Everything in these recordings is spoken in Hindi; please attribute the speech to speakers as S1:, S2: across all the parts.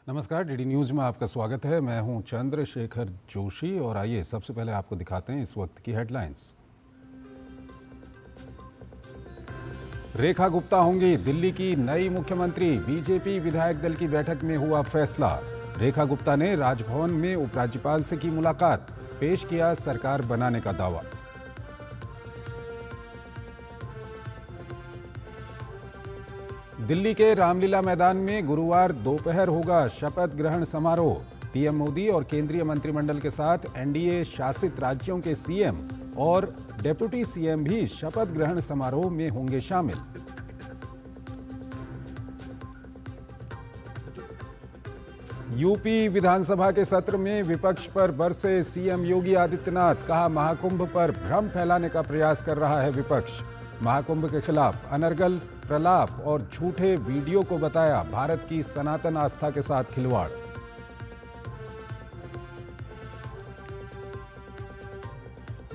S1: नमस्कार, डीडी न्यूज़ में आपका स्वागत है। मैं हूं चंद्रशेखर जोशी और आइए सबसे पहले आपको दिखाते हैं इस वक्त की हेडलाइंस। रेखा गुप्ता होंगी दिल्ली की नई मुख्यमंत्री। बीजेपी विधायक दल की बैठक में हुआ फैसला। रेखा गुप्ता ने राजभवन में उपराज्यपाल से की मुलाकात, पेश किया सरकार बनाने का दावा। दिल्ली के रामलीला मैदान में गुरुवार दोपहर होगा शपथ ग्रहण समारोह। पीएम मोदी और केंद्रीय मंत्रिमंडल के साथ एनडीए शासित राज्यों के सीएम और डेप्यूटी सीएम भी शपथ ग्रहण समारोह में होंगे शामिल। यूपी विधानसभा के सत्र में विपक्ष पर बरसे सीएम योगी आदित्यनाथ। कहा, महाकुंभ पर भ्रम फैलाने का प्रयास कर रहा है विपक्ष। महाकुंभ के खिलाफ अनर्गल, प्रलाप और झूठे वीडियो को बताया भारत की सनातन आस्था के साथ खिलवाड़।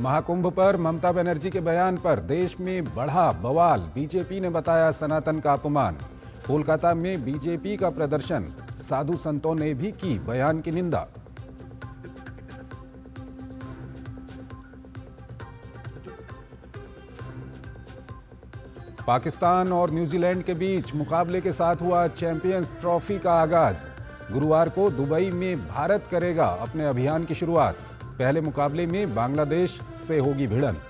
S1: महाकुंभ पर ममता बनर्जी के बयान पर देश में बढ़ा बवाल। बीजेपी ने बताया सनातन का अपमान। कोलकाता में बीजेपी का प्रदर्शन, साधु संतों ने भी की बयान की निंदा। पाकिस्तान और न्यूजीलैंड के बीच मुकाबले के साथ हुआ चैंपियंस ट्रॉफी का आगाज। गुरुवार को दुबई में भारत करेगा अपने अभियान की शुरुआत। पहले मुकाबले में बांग्लादेश से होगी भिड़ंत।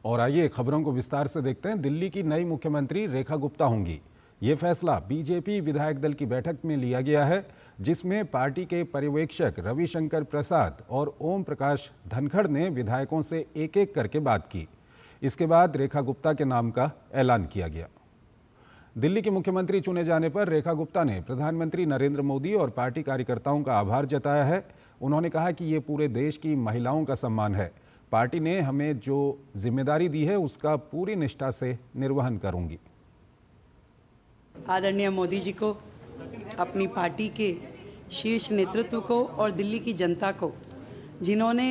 S1: और आइए खबरों को विस्तार से देखते हैं। दिल्ली की नई मुख्यमंत्री रेखा गुप्ता होंगी। ये फैसला बीजेपी विधायक दल की बैठक में लिया गया है, जिसमें पार्टी के पर्यवेक्षक रविशंकर प्रसाद और ओम प्रकाश धनखड़ ने विधायकों से एक एक करके बात की। इसके बाद रेखा गुप्ता के नाम का ऐलान किया गया। दिल्ली के मुख्यमंत्री चुने जाने पर रेखा गुप्ता ने प्रधानमंत्री नरेंद्र मोदी और पार्टी कार्यकर्ताओं का आभार जताया है। उन्होंने कहा कि ये पूरे देश की महिलाओं का सम्मान है। पार्टी ने हमें जो जिम्मेदारी दी है उसका पूरी निष्ठा से निर्वहन करूंगी।
S2: आदरणीय मोदी जी को, अपनी पार्टी के शीर्ष नेतृत्व को और दिल्ली की जनता को, जिन्होंने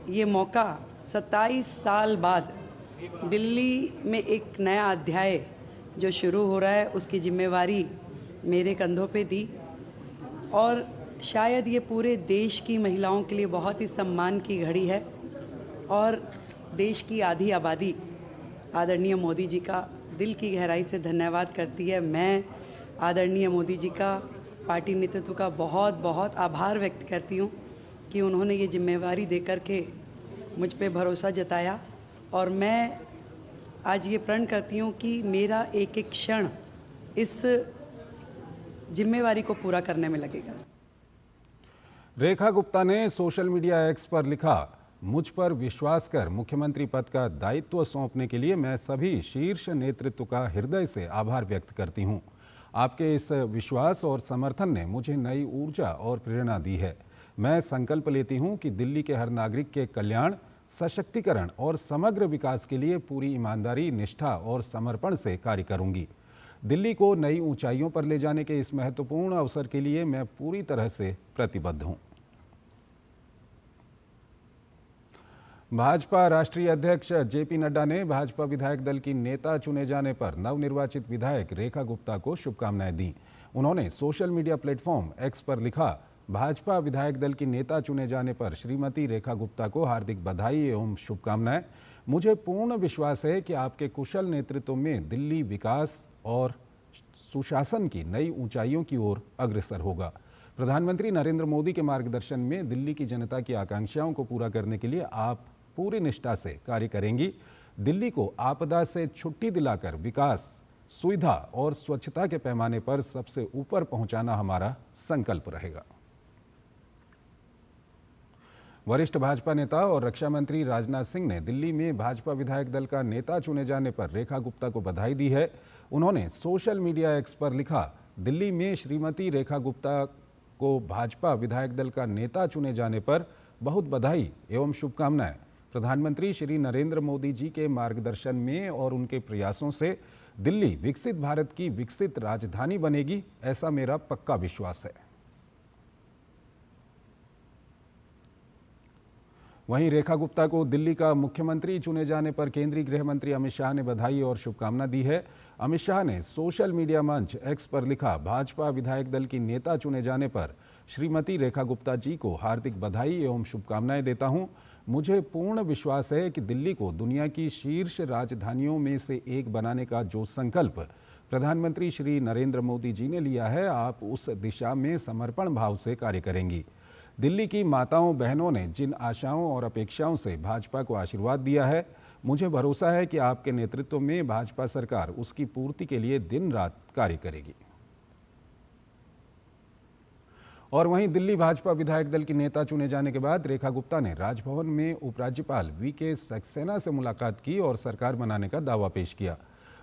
S2: ये मौका 27 साल बाद दिल्ली में एक नया अध्याय जो शुरू हो रहा है उसकी जिम्मेवारी मेरे कंधों पे दी। और शायद ये पूरे देश की महिलाओं के लिए बहुत ही सम्मान की घड़ी है और देश की आधी आबादी आदरणीय मोदी जी का दिल की गहराई से धन्यवाद करती है। मैं आदरणीय मोदी जी का, पार्टी नेतृत्व का बहुत बहुत आभार व्यक्त करती हूँ कि उन्होंने ये जिम्मेवारी देकर के मुझ पे भरोसा जताया। और मैं आज ये प्रण करती हूँ कि मेरा एक एक क्षण इस जिम्मेवारी को पूरा करने में लगेगा।
S1: रेखा गुप्ता ने सोशल मीडिया एक्स पर लिखा, मुझ पर विश्वास कर मुख्यमंत्री पद का दायित्व सौंपने के लिए मैं सभी शीर्ष नेतृत्व का हृदय से आभार व्यक्त करती हूं। आपके इस विश्वास और समर्थन ने मुझे नई ऊर्जा और प्रेरणा दी है। मैं संकल्प लेती हूं कि दिल्ली के हर नागरिक के कल्याण, सशक्तिकरण और समग्र विकास के लिए पूरी ईमानदारी, निष्ठा और समर्पण से कार्य करूंगी। दिल्ली को नई ऊंचाइयों पर ले जाने के इस महत्वपूर्ण अवसर के लिए मैं पूरी तरह से प्रतिबद्ध हूं। भाजपा राष्ट्रीय अध्यक्ष जेपी नड्डा ने भाजपा विधायक दल की नेता चुने जाने पर नवनिर्वाचित विधायक रेखा गुप्ता को शुभकामनाएं दी। उन्होंने सोशल मीडिया प्लेटफॉर्म एक्स पर लिखा, भाजपा विधायक दल की नेता चुने जाने पर श्रीमती रेखा गुप्ता को हार्दिक बधाई एवं शुभकामनाएं। मुझे पूर्ण विश्वास है कि आपके कुशल नेतृत्व में दिल्ली विकास और सुशासन की नई ऊंचाइयों की ओर अग्रसर होगा। प्रधानमंत्री नरेंद्र मोदी के मार्गदर्शन में दिल्ली की जनता की आकांक्षाओं को पूरा करने के लिए आप पूरी निष्ठा से कार्य करेंगी। दिल्ली को आपदा से छुट्टी दिलाकर विकास, सुविधा और स्वच्छता के पैमाने पर सबसे ऊपर पहुंचाना हमारा संकल्प रहेगा। वरिष्ठ भाजपा नेता और रक्षा मंत्री राजनाथ सिंह ने दिल्ली में भाजपा विधायक दल का नेता चुने जाने पर रेखा गुप्ता को बधाई दी है। उन्होंने सोशल मीडिया एक्स पर लिखा, दिल्ली में श्रीमती रेखा गुप्ता को भाजपा विधायक दल का नेता चुने जाने पर बहुत बधाई एवं शुभकामनाएं। प्रधानमंत्री श्री नरेंद्र मोदी जी के मार्गदर्शन में और उनके प्रयासों से दिल्ली विकसित भारत की विकसित राजधानी बनेगी, ऐसा मेरा पक्का विश्वास है। वहीं रेखा गुप्ता को दिल्ली का मुख्यमंत्री चुने जाने पर केंद्रीय गृह मंत्री अमित शाह ने बधाई और शुभकामना दी है। अमित शाह ने सोशल मीडिया मंच एक्स पर लिखा, भाजपा विधायक दल की नेता चुने जाने पर श्रीमती रेखा गुप्ता जी को हार्दिक बधाई एवं शुभकामनाएं देता हूं। मुझे पूर्ण विश्वास है कि दिल्ली को दुनिया की शीर्ष राजधानियों में से एक बनाने का जो संकल्प प्रधानमंत्री श्री नरेंद्र मोदी जी ने लिया है, आप उस दिशा में समर्पण भाव से कार्य करेंगी। दिल्ली की माताओं बहनों ने जिन आशाओं और अपेक्षाओं से भाजपा को आशीर्वाद दिया है, मुझे भरोसा है कि आपके नेतृत्व में भाजपा सरकार उसकी पूर्ति के लिए दिन रात कार्य करेगी। और वहीं दिल्ली भाजपा विधायक दल की नेता चुने जाने के बाद रेखा गुप्ता ने राजभवन में उपराज्यपाल वीके सक्सेना से मुलाकात की और सरकार बनाने का दावा पेश किया।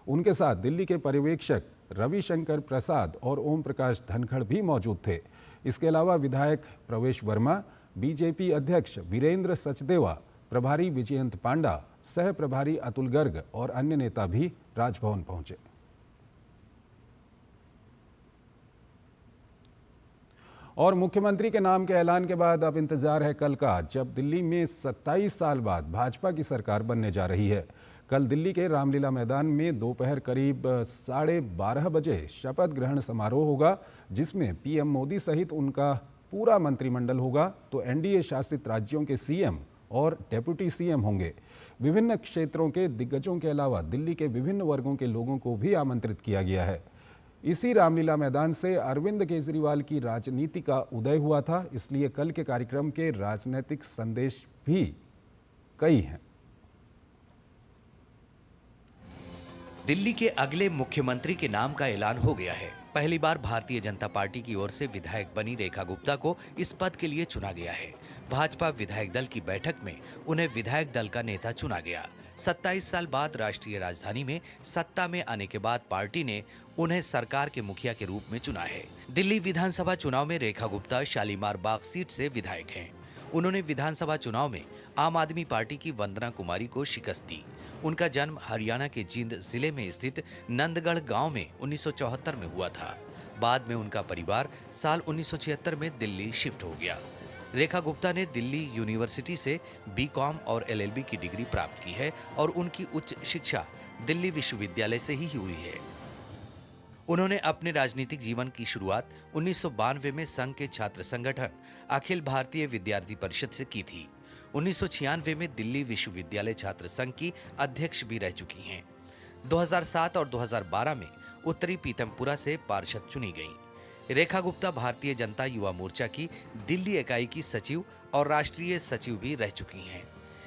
S1: उनके साथ दिल्ली के पर्यवेक्षक रविशंकर प्रसाद और ओम प्रकाश धनखड़ भी मौजूद थे। इसके अलावा विधायक प्रवेश वर्मा, बीजेपी अध्यक्ष वीरेंद्र सचदेवा, प्रभारी विजयंत पांडा, सह प्रभारी अतुल गर्ग और अन्य नेता भी राजभवन पहुंचे। और मुख्यमंत्री के नाम के ऐलान के बाद अब इंतजार है कल का, जब दिल्ली में 27 साल बाद भाजपा की सरकार बनने जा रही है। कल दिल्ली के रामलीला मैदान में दोपहर करीब 12:30 बजे शपथ ग्रहण समारोह होगा, जिसमें पीएम मोदी सहित उनका पूरा मंत्रिमंडल होगा, तो एनडीए शासित राज्यों के सीएम और डेप्यूटी सीएम होंगे। विभिन्न क्षेत्रों के दिग्गजों के अलावा दिल्ली के विभिन्न वर्गों के लोगों को भी आमंत्रित किया गया है। इसी रामलीला मैदान से अरविंद केजरीवाल की राजनीति का उदय हुआ था, इसलिए कल के कार्यक्रम के राजनीतिक संदेश भी कई हैं।
S3: दिल्ली के अगले मुख्यमंत्री के नाम का ऐलान हो गया है। पहली बार भारतीय जनता पार्टी की ओर से विधायक बनी रेखा गुप्ता को इस पद के लिए चुना गया है। भाजपा विधायक दल की बैठक में उन्हें विधायक दल का नेता चुना गया। 27 साल बाद राष्ट्रीय राजधानी में सत्ता में आने के बाद पार्टी ने उन्हें सरकार के मुखिया के रूप में चुना है। दिल्ली विधानसभा चुनाव में रेखा गुप्ता शालीमार बाग सीट से विधायक हैं। उन्होंने विधानसभा चुनाव में आम आदमी पार्टी की वंदना कुमारी को शिकस्त दी। उनका जन्म हरियाणा के जींद जिले में स्थित नंदगढ़ गांव में 1974 में हुआ था। बाद में उनका परिवार साल 1976 में दिल्ली शिफ्ट हो गया। रेखा गुप्ता ने दिल्ली यूनिवर्सिटी से बीकॉम और एलएलबी की डिग्री प्राप्त की है और उनकी उच्च शिक्षा दिल्ली विश्वविद्यालय से ही हुई है। उन्होंने अपने राजनीतिक जीवन की शुरुआत 1992 में संघ के छात्र संगठन अखिल भारतीय विद्यार्थी परिषद से की थी। 1996 में दिल्ली विश्वविद्यालय छात्र संघ की अध्यक्ष भी रह चुकी हैं। 2007 और 2012 में उत्तरी पीतमपुरा से पार्षद चुनी गईं। रेखा गुप्ता भारतीय जनता युवा मोर्चा की दिल्ली इकाई की सचिव और राष्ट्रीय सचिव भी रह चुकी हैं।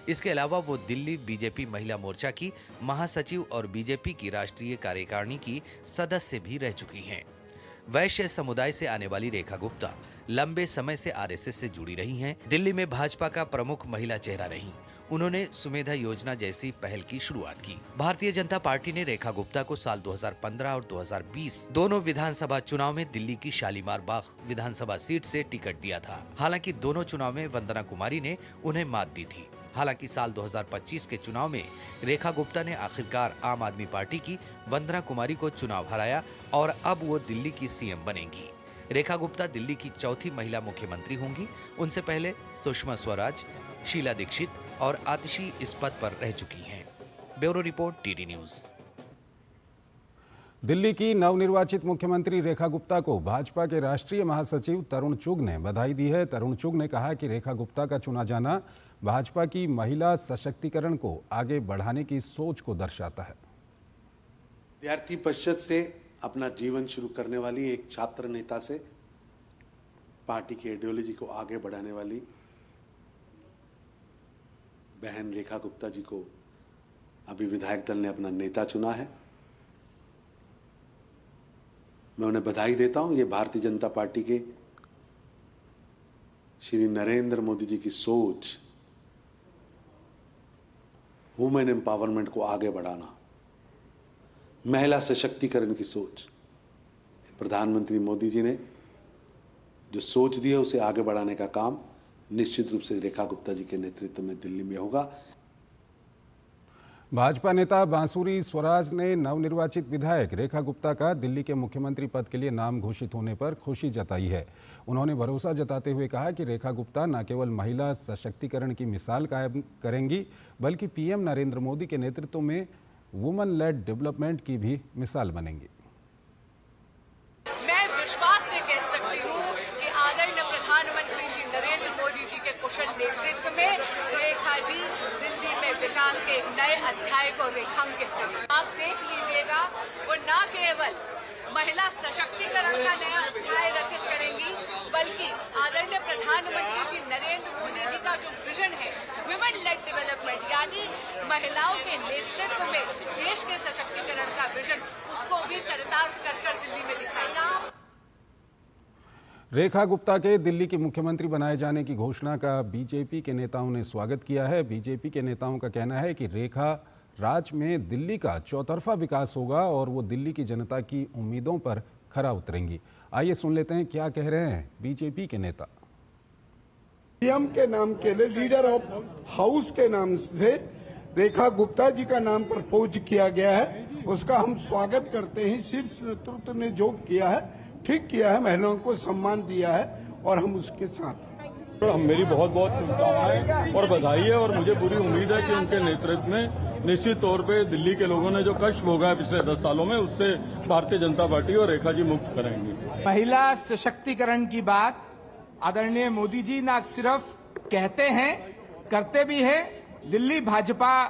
S3: इसके अलावा वो दिल्ली बीजेपी महिला मोर्चा की महासचिव और बीजेपी की राष्ट्रीय कार्यकारिणी की सदस्य भी रह चुकी हैं। वैश्य समुदाय से आने वाली रेखा गुप्ता लंबे समय से आरएसएस से जुड़ी रही हैं। दिल्ली में भाजपा का प्रमुख महिला चेहरा रहीं। उन्होंने सुमेधा योजना जैसी पहल की शुरुआत की। भारतीय जनता पार्टी ने रेखा गुप्ता को साल 2015 और 2020 दोनों विधानसभा चुनाव में दिल्ली की शालीमार बाग विधानसभा सीट से टिकट दिया था। हालांकि दोनों चुनाव में वंदना कुमारी ने उन्हें मात दी थी। हालांकि साल 2025 के चुनाव में रेखा गुप्ता ने आखिरकार आम आदमी पार्टी की वंदना कुमारी को चुनाव हराया और अब वो दिल्ली की सीएम बनेंगी। रेखा गुप्ता दिल्ली की चौथी महिला मुख्यमंत्री होंगी। उनसे पहले सुषमा स्वराज, शीला दीक्षित और आतिशी इस पद पर रह चुकी हैं। Bureau report, TD news.
S1: Delhi की नवनिर्वाचित मुख्यमंत्री रेखा गुप्ता को भाजपा के राष्ट्रीय महासचिव तरुण चुग ने बधाई दी है। तरुण चुग ने कहा कि रेखा गुप्ता का चुना जाना भाजपा की महिला सशक्तिकरण को आगे बढ़ाने की सोच को दर्शाता है।
S4: विद्यार्थी परिषद से अपना जीवन शुरू करने वाली एक छात्र नेता से पार्टी की आइडियोलॉजी को आगे बढ़ाने वाली बहन रेखा गुप्ता जी को अभी विधायक दल ने अपना नेता चुना है। मैं उन्हें बधाई देता हूं। ये भारतीय जनता पार्टी के श्री नरेंद्र मोदी जी की सोच, वुमेन एम्पावरमेंट को आगे बढ़ाना, महिला सशक्तिकरण की सोच, प्रधानमंत्री मोदी जी ने जो सोच दी है उसे आगे बढ़ाने का काम निश्चित रूप से रेखा गुप्ता जी के नेतृत्व में दिल्ली में होगा।
S1: भाजपा नेता बांसुरी स्वराज ने नवनिर्वाचित विधायक रेखा गुप्ता का दिल्ली के मुख्यमंत्री पद के लिए नाम घोषित होने पर खुशी जताई है। उन्होंने भरोसा जताते हुए कहा कि रेखा गुप्ता न केवल महिला सशक्तिकरण की मिसाल कायम करेंगी, बल्कि पीएम नरेंद्र मोदी के नेतृत्व में वुमेन लेड डेवलपमेंट की भी मिसाल बनेंगी।
S5: मैं विश्वास से कह सकती हूँ कि आदरणीय प्रधानमंत्री श्री नरेंद्र मोदी जी के कुशल नेतृत्व में रेखा जी दिल्ली में विकास के एक नए अध्याय को रेखांकित करेंगे। आप देख लीजिएगा, वो न केवल महिला सशक्तिकरण का नया अध्याय रचित करेंगी, बल्कि आदरणीय प्रधानमंत्री श्री नरेंद्र मोदी जी का जो विजन है वुमेन लेड डेवलपमेंट, यानी महिलाओं के नेतृत्व में देश के सशक्तिकरण का विजन, उसको भी चरितार्थ कर दिल्ली में दिखाएगा।
S1: रेखा गुप्ता के दिल्ली की मुख्यमंत्री बनाए जाने की घोषणा का बीजेपी के नेताओं ने स्वागत किया है। बीजेपी के नेताओं का कहना है कि रेखा राज में दिल्ली का चौतरफा विकास होगा और वो दिल्ली की जनता की उम्मीदों पर खरा उतरेंगी। आइए सुन लेते हैं क्या कह रहे हैं बीजेपी के नेता।
S6: पीएम के नाम के लिए लीडर ऑफ हाउस के नाम से रेखा गुप्ता जी का नाम प्रपोज किया गया है, उसका हम स्वागत करते हैं। शीर्ष नेतृत्व ने जो किया है ठीक किया है, महिलाओं को सम्मान दिया है और हम उसके साथ हैं।
S7: मेरी बहुत बहुत शुभकामनाएं और बधाई है और मुझे पूरी उम्मीद है कि उनके नेतृत्व में निश्चित तौर पे दिल्ली के लोगों ने जो कष्ट भोगा है पिछले 10 सालों में, उससे भारतीय जनता पार्टी और रेखा जी मुक्त कराएंगी।
S8: महिला सशक्तिकरण की बात आदरणीय मोदी जी न सिर्फ कहते हैं, करते भी हैं। दिल्ली भाजपा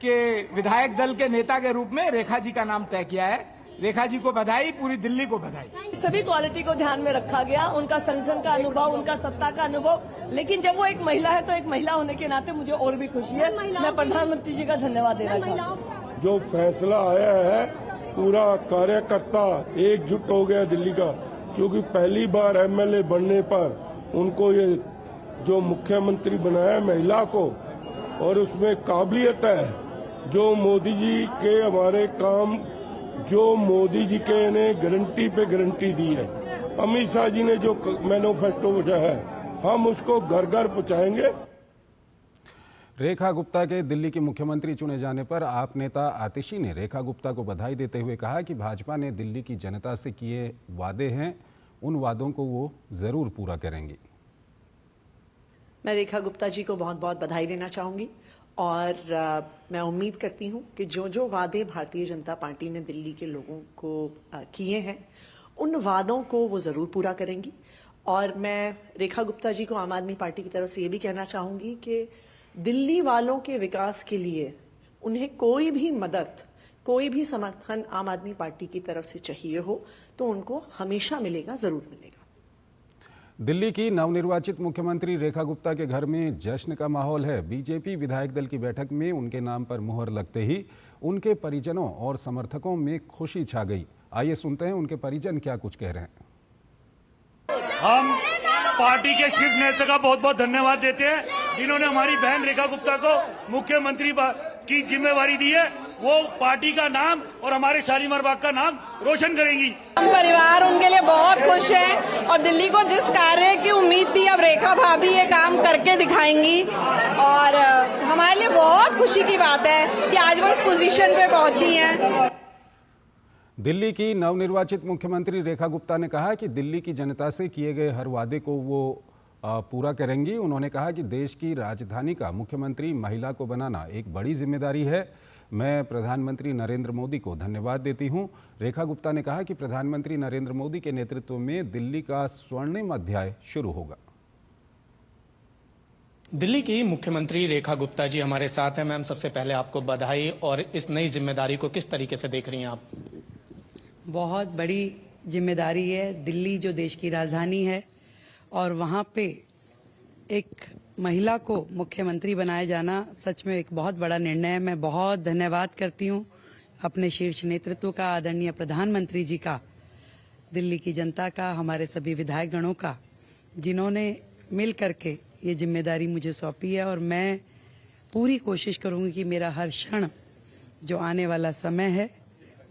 S8: के विधायक दल के नेता के रूप में रेखा जी का नाम तय किया है। रेखा जी को बधाई, पूरी दिल्ली को बधाई।
S9: सभी क्वालिटी को ध्यान में रखा गया, उनका संगठन का अनुभव, उनका सत्ता का अनुभव, लेकिन जब वो एक महिला है तो एक महिला होने के नाते मुझे और भी खुशी है। मैं प्रधानमंत्री जी का धन्यवाद देना चाहती हूँ।
S7: जो फैसला आया है, पूरा कार्यकर्ता एकजुट हो गया दिल्ली का, क्योंकि पहली बार एमएलए बनने पर उनको ये जो मुख्यमंत्री बनाया महिला को, और उसमें काबिलियत है। जो मोदी जी के हमारे काम, जो मोदी जी के ने गारंटी पे गारंटी दी है, अमित शाह जी ने जो मैनिफेस्टो बताया है, हम उसको घर घर पहुंचाएंगे।
S1: रेखा गुप्ता के दिल्ली की मुख्यमंत्री चुने जाने पर आप नेता आतिशी ने रेखा गुप्ता को बधाई देते हुए कहा कि भाजपा ने दिल्ली की जनता से किए वादे हैं, उन वादों को वो जरूर पूरा करेंगी।
S10: मैं रेखा गुप्ता जी को बहुत बहुत बधाई देना चाहूंगी और मैं उम्मीद करती हूं कि जो जो वादे भारतीय जनता पार्टी ने दिल्ली के लोगों को किए हैं, उन वादों को वो जरूर पूरा करेंगी। और मैं रेखा गुप्ता जी को आम आदमी पार्टी की तरफ से ये भी कहना चाहूंगी कि दिल्ली वालों के विकास के लिए उन्हें कोई भी मदद, कोई भी समर्थन आम आदमी पार्टी की तरफ से चाहिए हो तो उनको हमेशा मिलेगा, जरूर मिलेगा।
S1: दिल्ली की नवनिर्वाचित मुख्यमंत्री रेखा गुप्ता के घर में जश्न का माहौल है। बीजेपी विधायक दल की बैठक में उनके नाम पर मुहर लगते ही उनके परिजनों और समर्थकों में खुशी छा गई। आइए सुनते हैं उनके परिजन क्या कुछ कह रहे हैं।
S11: हम पार्टी के शीर्ष नेता का बहुत बहुत धन्यवाद देते हैं, जिन्होंने हमारी बहन रेखा गुप्ता को मुख्यमंत्री की जिम्मेवारी दी है। वो पार्टी का नाम और हमारे शालीमार बाग का नाम रोशन करेंगी।
S12: हम परिवार उनके लिए बहुत खुश है और दिल्ली को जिस कार्य की उम्मीद थी, अब रेखा भाभी ये काम करके दिखाएंगी और हमारे लिए बहुत खुशी की बात है कि आज वो इस पोजीशन पे पहुंची हैं।
S1: दिल्ली की नवनिर्वाचित मुख्यमंत्री रेखा गुप्ता ने कहा कि दिल्ली की जनता से किए गए हर वादे को वो पूरा करेंगी। उन्होंने कहा कि देश की राजधानी का मुख्यमंत्री महिला को बनाना एक बड़ी जिम्मेदारी है। मैं प्रधानमंत्री नरेंद्र मोदी को धन्यवाद देती हूं। रेखा गुप्ता ने कहा कि प्रधानमंत्री नरेंद्र मोदी के नेतृत्व में दिल्ली का स्वर्णिम अध्याय शुरू होगा।
S13: दिल्ली की मुख्यमंत्री रेखा गुप्ता जी हमारे साथ हैं। मैम, सबसे पहले आपको बधाई, और इस नई जिम्मेदारी को किस तरीके से देख रही हैं आप?
S2: बहुत बड़ी जिम्मेदारी है। दिल्ली जो देश की राजधानी है और वहाँ पे एक महिला को मुख्यमंत्री बनाया जाना सच में एक बहुत बड़ा निर्णय है। मैं बहुत धन्यवाद करती हूँ अपने शीर्ष नेतृत्व का, आदरणीय प्रधानमंत्री जी का, दिल्ली की जनता का, हमारे सभी विधायक गणों का, जिन्होंने मिल करके ये जिम्मेदारी मुझे सौंपी है। और मैं पूरी कोशिश करूँगी कि मेरा हर क्षण जो आने वाला समय है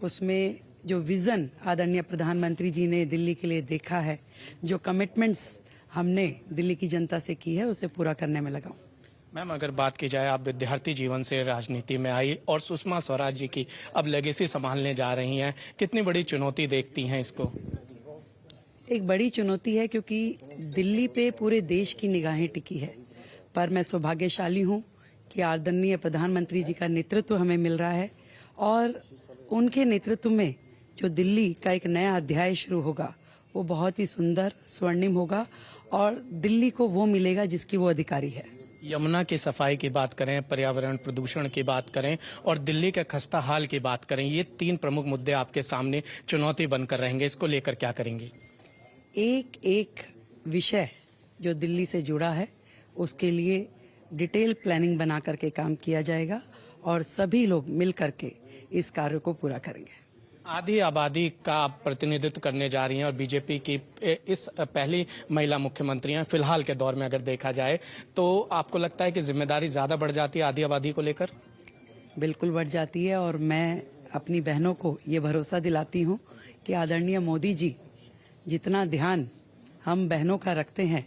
S2: उसमें जो विज़न आदरणीय प्रधानमंत्री जी ने दिल्ली के लिए देखा है, जो कमिटमेंट्स हमने दिल्ली की जनता से की है, उसे पूरा करने में लगाऊं।
S13: मैम, अगर बात की जाए, आप विद्यार्थी जीवन से राजनीति में आई और सुषमा स्वराज जी की अब लेगेसी संभालने जा रही हैं, कितनी बड़ी चुनौती देखती हैं इसको?
S2: एक बड़ी चुनौती है क्योंकि दिल्ली पे पूरे देश की निगाहें टिकी है, पर मैं सौभाग्यशाली हूँ कि आदरणीय प्रधानमंत्री जी का नेतृत्व हमें मिल रहा है और उनके नेतृत्व में जो दिल्ली का एक नया अध्याय शुरू होगा वो बहुत ही सुंदर, स्वर्णिम होगा और दिल्ली को वो मिलेगा जिसकी वो अधिकारी है।
S13: यमुना की सफाई की बात करें, पर्यावरण प्रदूषण की बात करें और दिल्ली के खस्ता हाल की बात करें, ये 3 प्रमुख मुद्दे आपके सामने चुनौती बनकर रहेंगे। इसको लेकर क्या करेंगे?
S2: एक एक विषय जो दिल्ली से जुड़ा है उसके लिए डिटेल प्लानिंग बना करके काम किया जाएगा और सभी लोग मिल करके इस कार्य को पूरा करेंगे।
S13: आधी आबादी का आप प्रतिनिधित्व करने जा रही हैं और बीजेपी की इस पहली महिला मुख्यमंत्री हैं फिलहाल के दौर में। अगर देखा जाए तो आपको लगता है कि जिम्मेदारी ज्यादा बढ़ जाती है आधी आबादी को लेकर?
S2: बिल्कुल बढ़ जाती है और मैं अपनी बहनों को ये भरोसा दिलाती हूँ कि आदरणीय मोदी जी जितना ध्यान हम बहनों का रखते हैं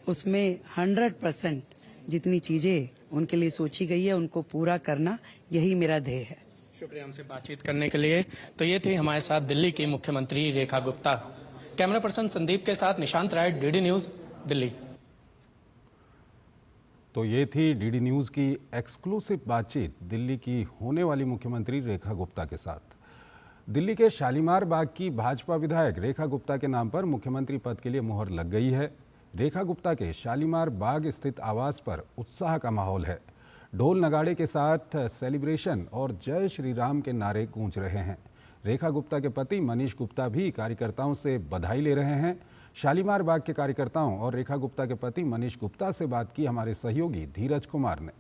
S2: उसमें 100% जितनी चीजें उनके लिए सोची गई है उनको पूरा करना, यही मेरा ध्येय है।
S13: शुक्रिया हमसे बातचीत करने के लिए। तो ये थी हमारे साथ दिल्ली की मुख्यमंत्री रेखा गुप्ता। कैमरा पर्सन संदीप के साथ निशांत राय, डीडी न्यूज, दिल्ली।
S1: तो ये थी डीडी न्यूज की एक्सक्लूसिव बातचीत दिल्ली की होने वाली मुख्यमंत्री रेखा गुप्ता के साथ। दिल्ली के शालीमार बाग की भाजपा विधायक रेखा गुप्ता के नाम पर मुख्यमंत्री पद के लिए मुहर लग गई है। रेखा गुप्ता के शालीमार बाग स्थित आवास पर उत्साह का माहौल है। ढोल नगाड़े के साथ सेलिब्रेशन और जय श्री राम के नारे गूंज रहे हैं। रेखा गुप्ता के पति मनीष गुप्ता भी कार्यकर्ताओं से बधाई ले रहे हैं। शालीमार बाग के कार्यकर्ताओं और रेखा गुप्ता के पति मनीष गुप्ता से बात की हमारे सहयोगी धीरज कुमार ने।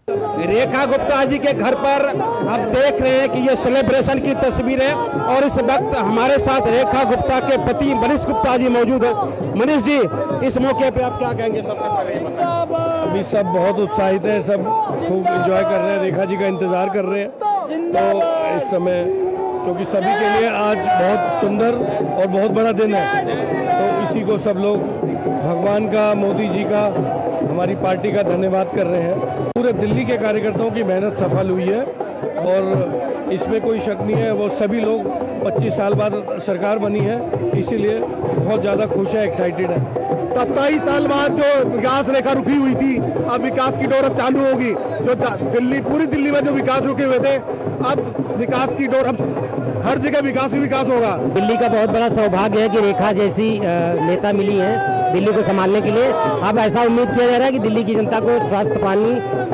S14: रेखा गुप्ता जी के घर पर आप देख रहे हैं कि ये सेलिब्रेशन की तस्वीर है और इस वक्त हमारे साथ रेखा गुप्ता के पति मनीष गुप्ता जी मौजूद है। मनीष जी, इस मौके पे आप क्या कहेंगे? सबसे पहले
S7: अभी सब बहुत उत्साहित है, सब खूब एंजॉय कर रहे हैं, रेखा जी का इंतजार कर रहे हैं। तो इस समय क्योंकि सभी के लिए आज बहुत सुंदर और बहुत बड़ा दिन है, तो इसी को सब लोग भगवान का, मोदी जी का, हमारी पार्टी का धन्यवाद कर रहे हैं। पूरे दिल्ली के कार्यकर्ताओं की मेहनत सफल हुई है और इसमें कोई शक नहीं है। वो सभी लोग 25 साल बाद सरकार बनी है, इसीलिए बहुत ज़्यादा खुश है, एक्साइटेड है।
S14: 27 साल बाद जो विकास रेखा रुकी हुई थी, अब विकास की डोर अब चालू होगी। जो दिल्ली, पूरी दिल्ली में जो विकास रुके हुए थे, अब विकास की डोर, अब हर जगह विकास ही विकास होगा।
S15: दिल्ली का बहुत बड़ा सौभाग्य है कि रेखा जैसी नेता मिली है दिल्ली को संभालने के लिए। अब ऐसा उम्मीद किया जा रहा है कि दिल्ली की जनता को स्वस्थ पानी,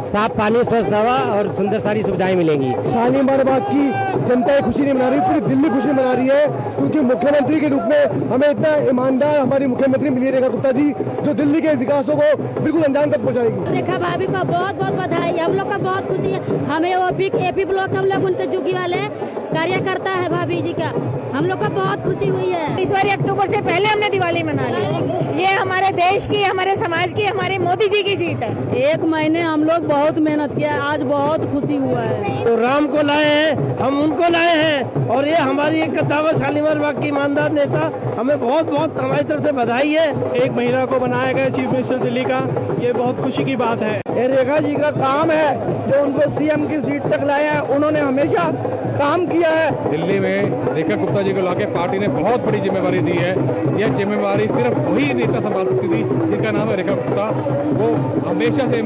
S15: साफ पानी, स्वस्थ हवा और सुंदर सारी सुविधाएं मिलेंगी।
S14: शालीमार बाग की जनता खुशी नहीं मना रही, पूरी दिल्ली खुशी मना रही है, क्योंकि मुख्यमंत्री के रूप में हमें इतना ईमानदार हमारी मुख्यमंत्री मिली रेखा गुप्ता जी, जो दिल्ली के विकासों को बिल्कुल अंजाम तक पहुँचाएगी।
S16: रेखा भाभी को बहुत बहुत बधाई, हम लोग का बहुत खुशी है। हमें एपी ब्लॉक हम लोग उनके जुगी वाले कार्यकर्ता है भाभी जी का, हम लोग को बहुत खुशी हुई है।
S17: इस बार अक्टूबर से पहले हमने दिवाली मना ली। ये हमारे देश की, हमारे समाज की, हमारे मोदी जी की जीत है।
S9: 1 महीने हम लोग बहुत मेहनत किया, आज बहुत खुशी हुआ है।
S14: तो राम को लाए हैं, हम उनको लाए हैं और ये हमारी एक कद्दावर शालीमार बाग की ईमानदार नेता, हमें बहुत बहुत हमारी तरफ से बधाई है।
S7: एक महिला को बनाया गया चीफ मिनिस्टर दिल्ली का, ये बहुत खुशी की बात है।
S14: ये रेखा जी का काम है जो उनको सीएम की सीट तक लाया है, उन्होंने हमेशा काम किया है।
S18: दिल्ली में रेखा गुप्ता जी को लाके पार्टी ने बहुत बड़ी जिम्मेवारी दी है। यह जिम्मेवारी सिर्फ वही नेता संभाल सकती थी जिनका नाम है रेखा गुप्ता। वो हमेशा से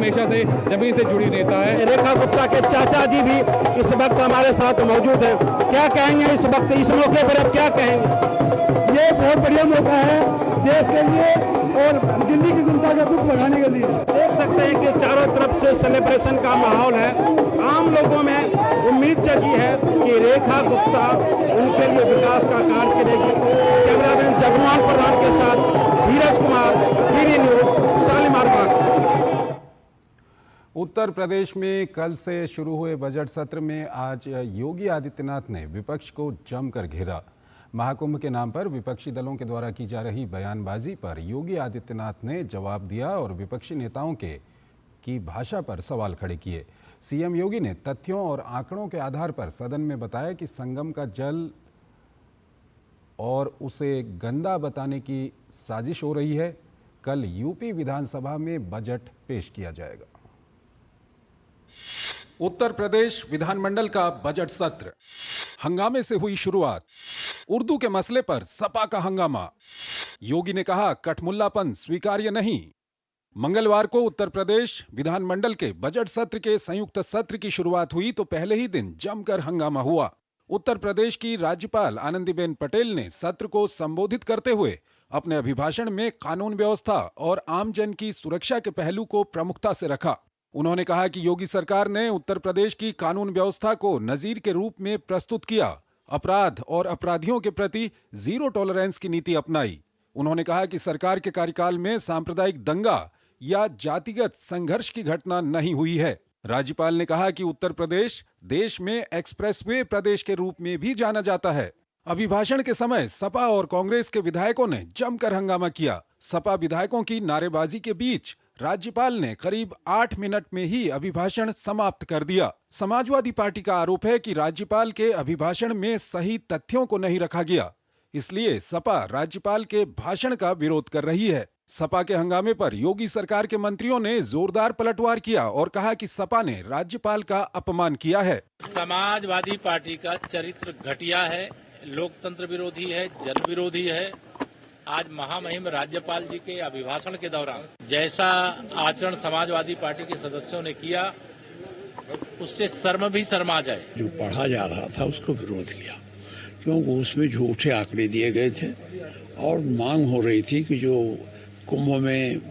S18: जमीन से जुड़ी नेता है।
S14: रेखा गुप्ता के चाचा जी भी इस वक्त हमारे साथ मौजूद है। क्या कहेंगे इस वक्त, इस मौके पर अब क्या कहेंगे? ये बहुत बढ़िया मौका है देश के लिए और दिल्ली की जनता का दुख बढ़ाने के लिए। देख सकते हैं कि चारों तरफ से सेलिब्रेशन का माहौल है। आम लोगों में उम्मीद जगी है कि रेखा गुप्ता उनके लिए विकास का कार्य करेगी। कैमरामैन जगमोहन प्रधान के साथ धीरज कुमार, डीडी न्यूज, शालीमार बाग।
S1: उत्तर प्रदेश में कल से शुरू हुए बजट सत्र में आज योगी आदित्यनाथ ने विपक्ष को जमकर घेरा। महाकुंभ के नाम पर विपक्षी दलों के द्वारा की जा रही बयानबाजी पर योगी आदित्यनाथ ने जवाब दिया और विपक्षी नेताओं की भाषा पर सवाल खड़े किए। सीएम योगी ने तथ्यों और आंकड़ों के आधार पर सदन में बताया कि संगम का जल और उसे गंदा बताने की साजिश हो रही है। कल यूपी विधानसभा में बजट पेश किया जाएगा। उत्तर प्रदेश विधानमंडल का बजट सत्र हंगामे से हुई शुरुआत। उर्दू के मसले पर सपा का हंगामा। योगी ने कहा कठमुल्लापन स्वीकार्य नहीं। मंगलवार को उत्तर प्रदेश विधानमंडल के बजट सत्र के संयुक्त सत्र की शुरुआत हुई तो पहले ही दिन जमकर हंगामा हुआ। उत्तर प्रदेश की राज्यपाल आनंदीबेन पटेल ने सत्र को संबोधित करते हुए अपने अभिभाषण में कानून व्यवस्था और आम जन की सुरक्षा के पहलू को प्रमुखता से रखा। उन्होंने कहा कि योगी सरकार ने उत्तर प्रदेश की कानून व्यवस्था को नजीर के रूप में प्रस्तुत किया, अपराध और अपराधियों के प्रति जीरो टॉलरेंस की नीति अपनाई। उन्होंने कहा कि सरकार के कार्यकाल में सांप्रदायिक दंगा या जातिगत संघर्ष की घटना नहीं हुई है। राज्यपाल ने कहा कि उत्तर प्रदेश देश में एक्सप्रेसवे प्रदेश के रूप में भी जाना जाता है। अभिभाषण के समय सपा और कांग्रेस के विधायकों ने जमकर हंगामा किया। सपा विधायकों की नारेबाजी के बीच राज्यपाल ने करीब 8 मिनट में ही अभिभाषण समाप्त कर दिया। समाजवादी पार्टी का आरोप है कि राज्यपाल के अभिभाषण में सही तथ्यों को नहीं रखा गया, इसलिए सपा राज्यपाल के भाषण का विरोध कर रही है। सपा के हंगामे पर योगी सरकार के मंत्रियों ने जोरदार पलटवार किया और कहा कि सपा ने राज्यपाल का अपमान किया है।
S19: समाजवादी पार्टी का चरित्र घटिया है, लोकतंत्र विरोधी है, जन विरोधी है। आज महामहिम राज्यपाल जी के अभिभाषण के दौरान जैसा आचरण समाजवादी पार्टी के सदस्यों ने किया, उससे शर्म भी शर्मा जाए।
S20: जो पढ़ा जा रहा था उसको विरोध किया, क्योंकि उसमें झूठे आंकड़े दिए गए थे और मांग हो रही थी कि जो कुंभ में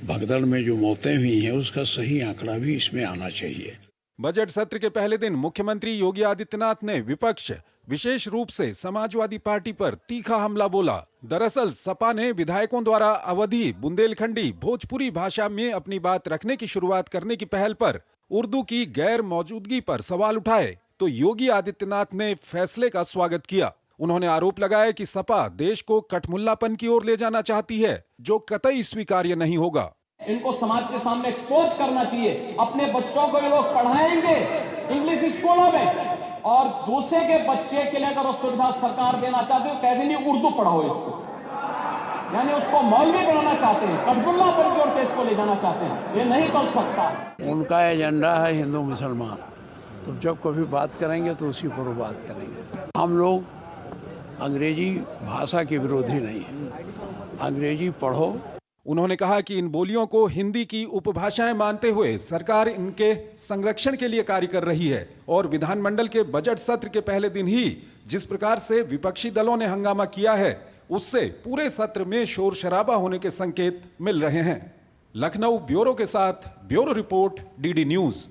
S20: भगदड़ में जो मौतें हुई हैं उसका सही आंकड़ा भी इसमें आना चाहिए।
S1: बजट सत्र के पहले दिन मुख्यमंत्री योगी आदित्यनाथ ने विपक्ष, विशेष रूप से समाजवादी पार्टी पर तीखा हमला बोला। दरअसल सपा ने विधायकों द्वारा अवधी, बुंदेलखंडी, भोजपुरी भाषा में अपनी बात रखने की शुरुआत करने की पहल पर उर्दू की गैर मौजूदगी पर सवाल उठाए तो योगी आदित्यनाथ ने फैसले का स्वागत किया। उन्होंने आरोप लगाया कि सपा देश को कठमुल्लापन की ओर ले जाना चाहती है, जो कतई स्वीकार्य नहीं होगा।
S21: इनको समाज के सामने एक्सपोज करना चाहिए। अपने बच्चों को ये लोग पढ़ाएंगे इंग्लिश स्कूलों में और दूसरे के बच्चे के लिए अगर वो सुविधा सरकार देना चाहते हो, कह देनी उर्दू पढ़ाओ इसको, यानी उसको मौलवी बनाना चाहते हैं, कठमुल्लापन की ओर देश को ले जाना चाहते हैं। ये नहीं कर सकता।
S20: उनका एजेंडा है हिंदू मुसलमान, तो जब कभी बात करेंगे तो उसी पर बात करेंगे। हम लोग अंग्रेजी भाषा के विरोधी नहीं है, अंग्रेजी पढ़ो।
S1: उन्होंने कहा कि इन बोलियों को हिंदी की उपभाषाएं मानते हुए सरकार इनके संरक्षण के लिए कार्य कर रही है और विधानमंडल के बजट सत्र के पहले दिन ही जिस प्रकार से विपक्षी दलों ने हंगामा किया है, उससे पूरे सत्र में शोर शराबा होने के संकेत मिल रहे हैं। लखनऊ ब्यूरो के साथ bureau report, DD news.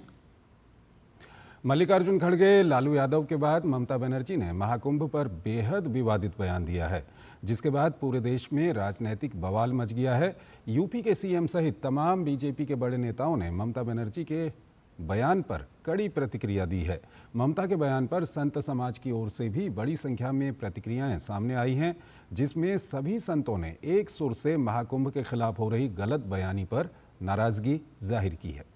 S1: Mallikarjun खड़गे, लालू यादव के बाद ममता बनर्जी ने महाकुंभ पर बेहद विवादित बयान दिया है, जिसके बाद पूरे देश में राजनीतिक बवाल मच गया है। यूपी के सीएम सहित तमाम बीजेपी के बड़े नेताओं ने ममता बनर्जी के बयान पर कड़ी प्रतिक्रिया दी है। ममता के बयान पर संत समाज की ओर से भी बड़ी संख्या में प्रतिक्रियाएं सामने आई हैं, जिसमें सभी संतों ने एक सुर से महाकुंभ के खिलाफ हो रही गलत बयानी पर नाराजगी जाहिर की है।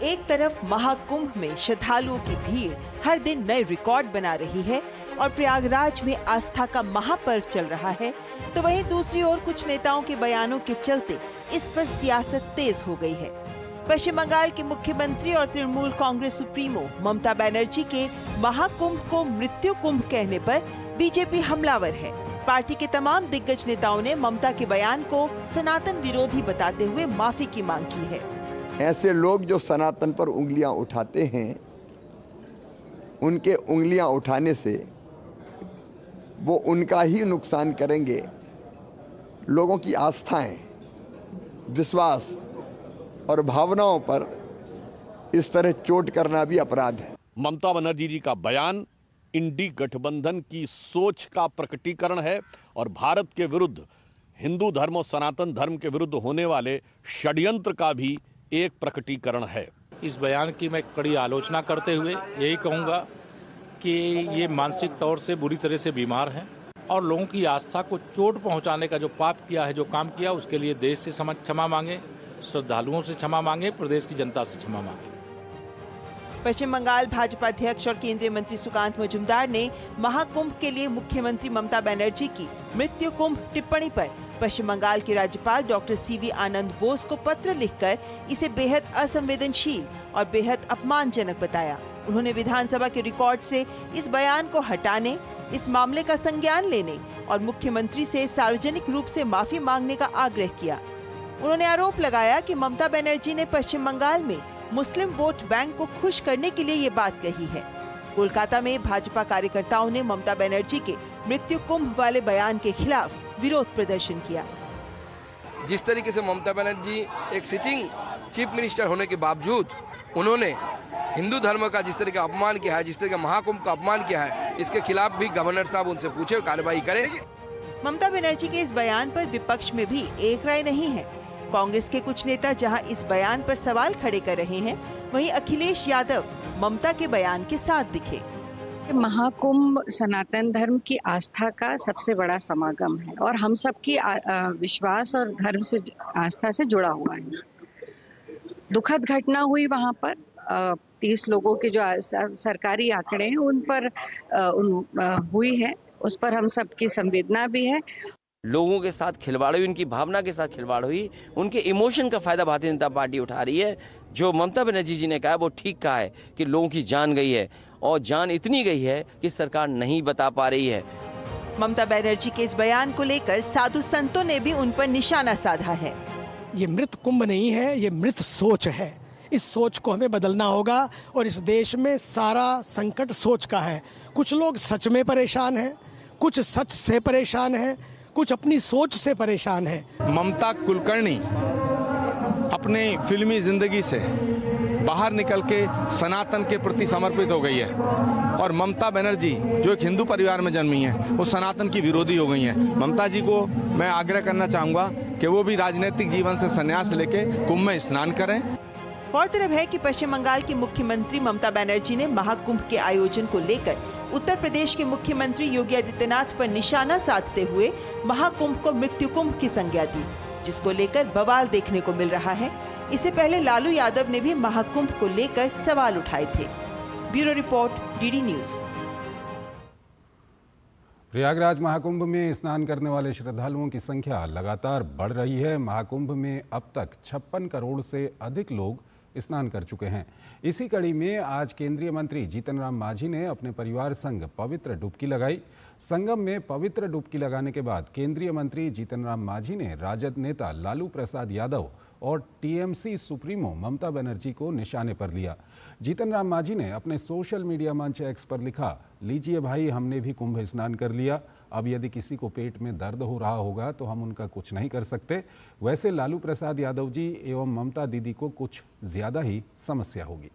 S22: एक तरफ महाकुंभ में श्रद्धालुओं की भीड़ हर दिन नए रिकॉर्ड बना रही है और प्रयागराज में आस्था का महापर्व चल रहा है, तो वहीं दूसरी ओर कुछ नेताओं के बयानों के चलते इस पर सियासत तेज हो गई है। पश्चिम बंगाल के मुख्यमंत्री और तृणमूल कांग्रेस सुप्रीमो ममता बनर्जी के महाकुंभ को मृत्यु कुंभ कहने पर बीजेपी हमलावर है। पार्टी के तमाम दिग्गज नेताओं ने ममता के बयान को सनातन विरोधी बताते हुए माफी की मांग की है।
S23: ऐसे लोग जो सनातन पर उंगलियां उठाते हैं, उनके उंगलियां उठाने से वो उनका ही नुकसान करेंगे। लोगों की आस्थाएं, विश्वास और भावनाओं पर इस तरह चोट करना भी अपराध है।
S24: ममता बनर्जी जी का बयान इंडी गठबंधन की सोच का प्रकटीकरण है और भारत के विरुद्ध, हिंदू धर्म और सनातन धर्म के विरुद्ध होने वाले षड्यंत्र का भी एक प्रकटीकरण है।
S19: इस बयान की मैं कड़ी आलोचना करते हुए यही कहूँगा कि ये मानसिक तौर से बुरी तरह से बीमार हैं और लोगों की आस्था को चोट पहुंचाने का जो पाप किया है, जो काम किया, उसके लिए देश से क्षमा मांगे, श्रद्धालुओं से क्षमा मांगे, प्रदेश की जनता से क्षमा मांगे।
S22: पश्चिम बंगाल भाजपा अध्यक्ष और केंद्रीय मंत्री सुकांत मजूमदार ने महाकुंभ के लिए मुख्यमंत्री ममता बनर्जी की मृत्यु कुंभ टिप्पणी पर पश्चिम बंगाल के राज्यपाल डॉक्टर सीवी आनंद बोस को पत्र लिखकर इसे बेहद असंवेदनशील और बेहद अपमानजनक बताया। उन्होंने विधानसभा के रिकॉर्ड से इस बयान को हटाने, इस मामले का संज्ञान लेने और मुख्यमंत्री से सार्वजनिक रूप से माफी मांगने का आग्रह किया। उन्होंने आरोप लगाया कि ममता बनर्जी ने पश्चिम बंगाल में मुस्लिम वोट बैंक को खुश करने के लिए ये बात कही है। कोलकाता में भाजपा कार्यकर्ताओं ने ममता बनर्जी के मृत्यु कुंभ वाले बयान के खिलाफ विरोध प्रदर्शन किया।
S3: जिस तरीके से ममता बनर्जी एक सिटिंग चीफ मिनिस्टर होने के बावजूद उन्होंने हिंदू धर्म का जिस तरह का अपमान किया है, जिस तरह का महाकुंभ का अपमान किया है, इसके खिलाफ भी गवर्नर साहब उनसे पूछे और कार्रवाई करें।
S22: ममता बनर्जी के इस बयान पर विपक्ष में भी एक राय नहीं है। कांग्रेस के कुछ नेता जहां इस बयान पर सवाल खड़े कर रहे हैं, वहीं अखिलेश यादव ममता के बयान के साथ दिखे।
S4: महाकुंभ सनातन धर्म की आस्था का सबसे बड़ा समागम है और हम सबकी विश्वास और धर्म से आस्था से जुड़ा हुआ है। दुखद घटना हुई वहां पर 30 लोगों के जो सरकारी आंकड़े हैं उन पर हुई है, उस पर हम सबकी संवेदना भी है।
S5: लोगों के साथ खिलवाड़ हुई, उनकी भावना के साथ खिलवाड़ हुई, उनके इमोशन का फायदा भारतीय जनता पार्टी उठा रही है। जो ममता बनर्जी जी ने कहा वो ठीक कहा है कि लोगों की जान गई है और जान इतनी गई है कि सरकार नहीं बता पा रही है।
S22: ममता बनर्जी के इस बयान को लेकर साधु संतों ने भी उन पर निशाना साधा है।
S14: ये मृत कुंभ नहीं है, ये मृत सोच है। इस सोच को हमें बदलना होगा और इस देश में सारा संकट सोच का है। कुछ लोग सच में परेशान हैं, कुछ सच से परेशान हैं, कुछ अपनी सोच से परेशान है।
S18: ममता कुलकर्णी अपने फिल्मी जिंदगी से बाहर निकल के सनातन के प्रति समर्पित हो गई है और ममता बनर्जी जो एक हिंदू परिवार में जन्मी है वो सनातन की विरोधी हो गई है। ममता जी को मैं आग्रह करना चाहूँगा कि वो भी राजनीतिक जीवन से संन्यास लेके कुंभ में स्नान करें।
S22: गौरतलब है कि पश्चिम बंगाल की मुख्यमंत्री ममता बनर्जी ने महाकुंभ के आयोजन को लेकर उत्तर प्रदेश के मुख्यमंत्री योगी आदित्यनाथ पर निशाना साधते हुए महाकुंभ को मृत्यु कुंभ की संज्ञा दी, जिसको लेकर बवाल देखने को मिल रहा है। इससे पहले लालू यादव ने भी महाकुंभ को लेकर सवाल उठाए थे। Bureau report, DD news.
S1: Prayagraj Mahakumbh में स्नान करने वाले श्रद्धालुओं की संख्या लगातार बढ़ रही है। महाकुंभ में अब तक 56 करोड़ से अधिक लोग स्नान कर चुके हैं। इसी कड़ी में आज केंद्रीय मंत्री जीतन राम मांझी ने अपने परिवार संग पवित्र डुबकी लगाई। संगम में पवित्र डुबकी लगाने के बाद केंद्रीय मंत्री जीतन राम मांझी ने राजद नेता लालू प्रसाद यादव और टीएमसी सुप्रीमो ममता बनर्जी को निशाने पर लिया। जीतन राम मांझी ने अपने सोशल मीडिया मंच एक्स पर लिखा, लीजिए भाई, हमने भी कुंभ स्नान कर लिया। अब यदि किसी को पेट में दर्द हो रहा होगा तो हम उनका कुछ नहीं कर सकते। वैसे लालू प्रसाद यादव जी एवं ममता दीदी को कुछ ज्यादा ही समस्या होगी।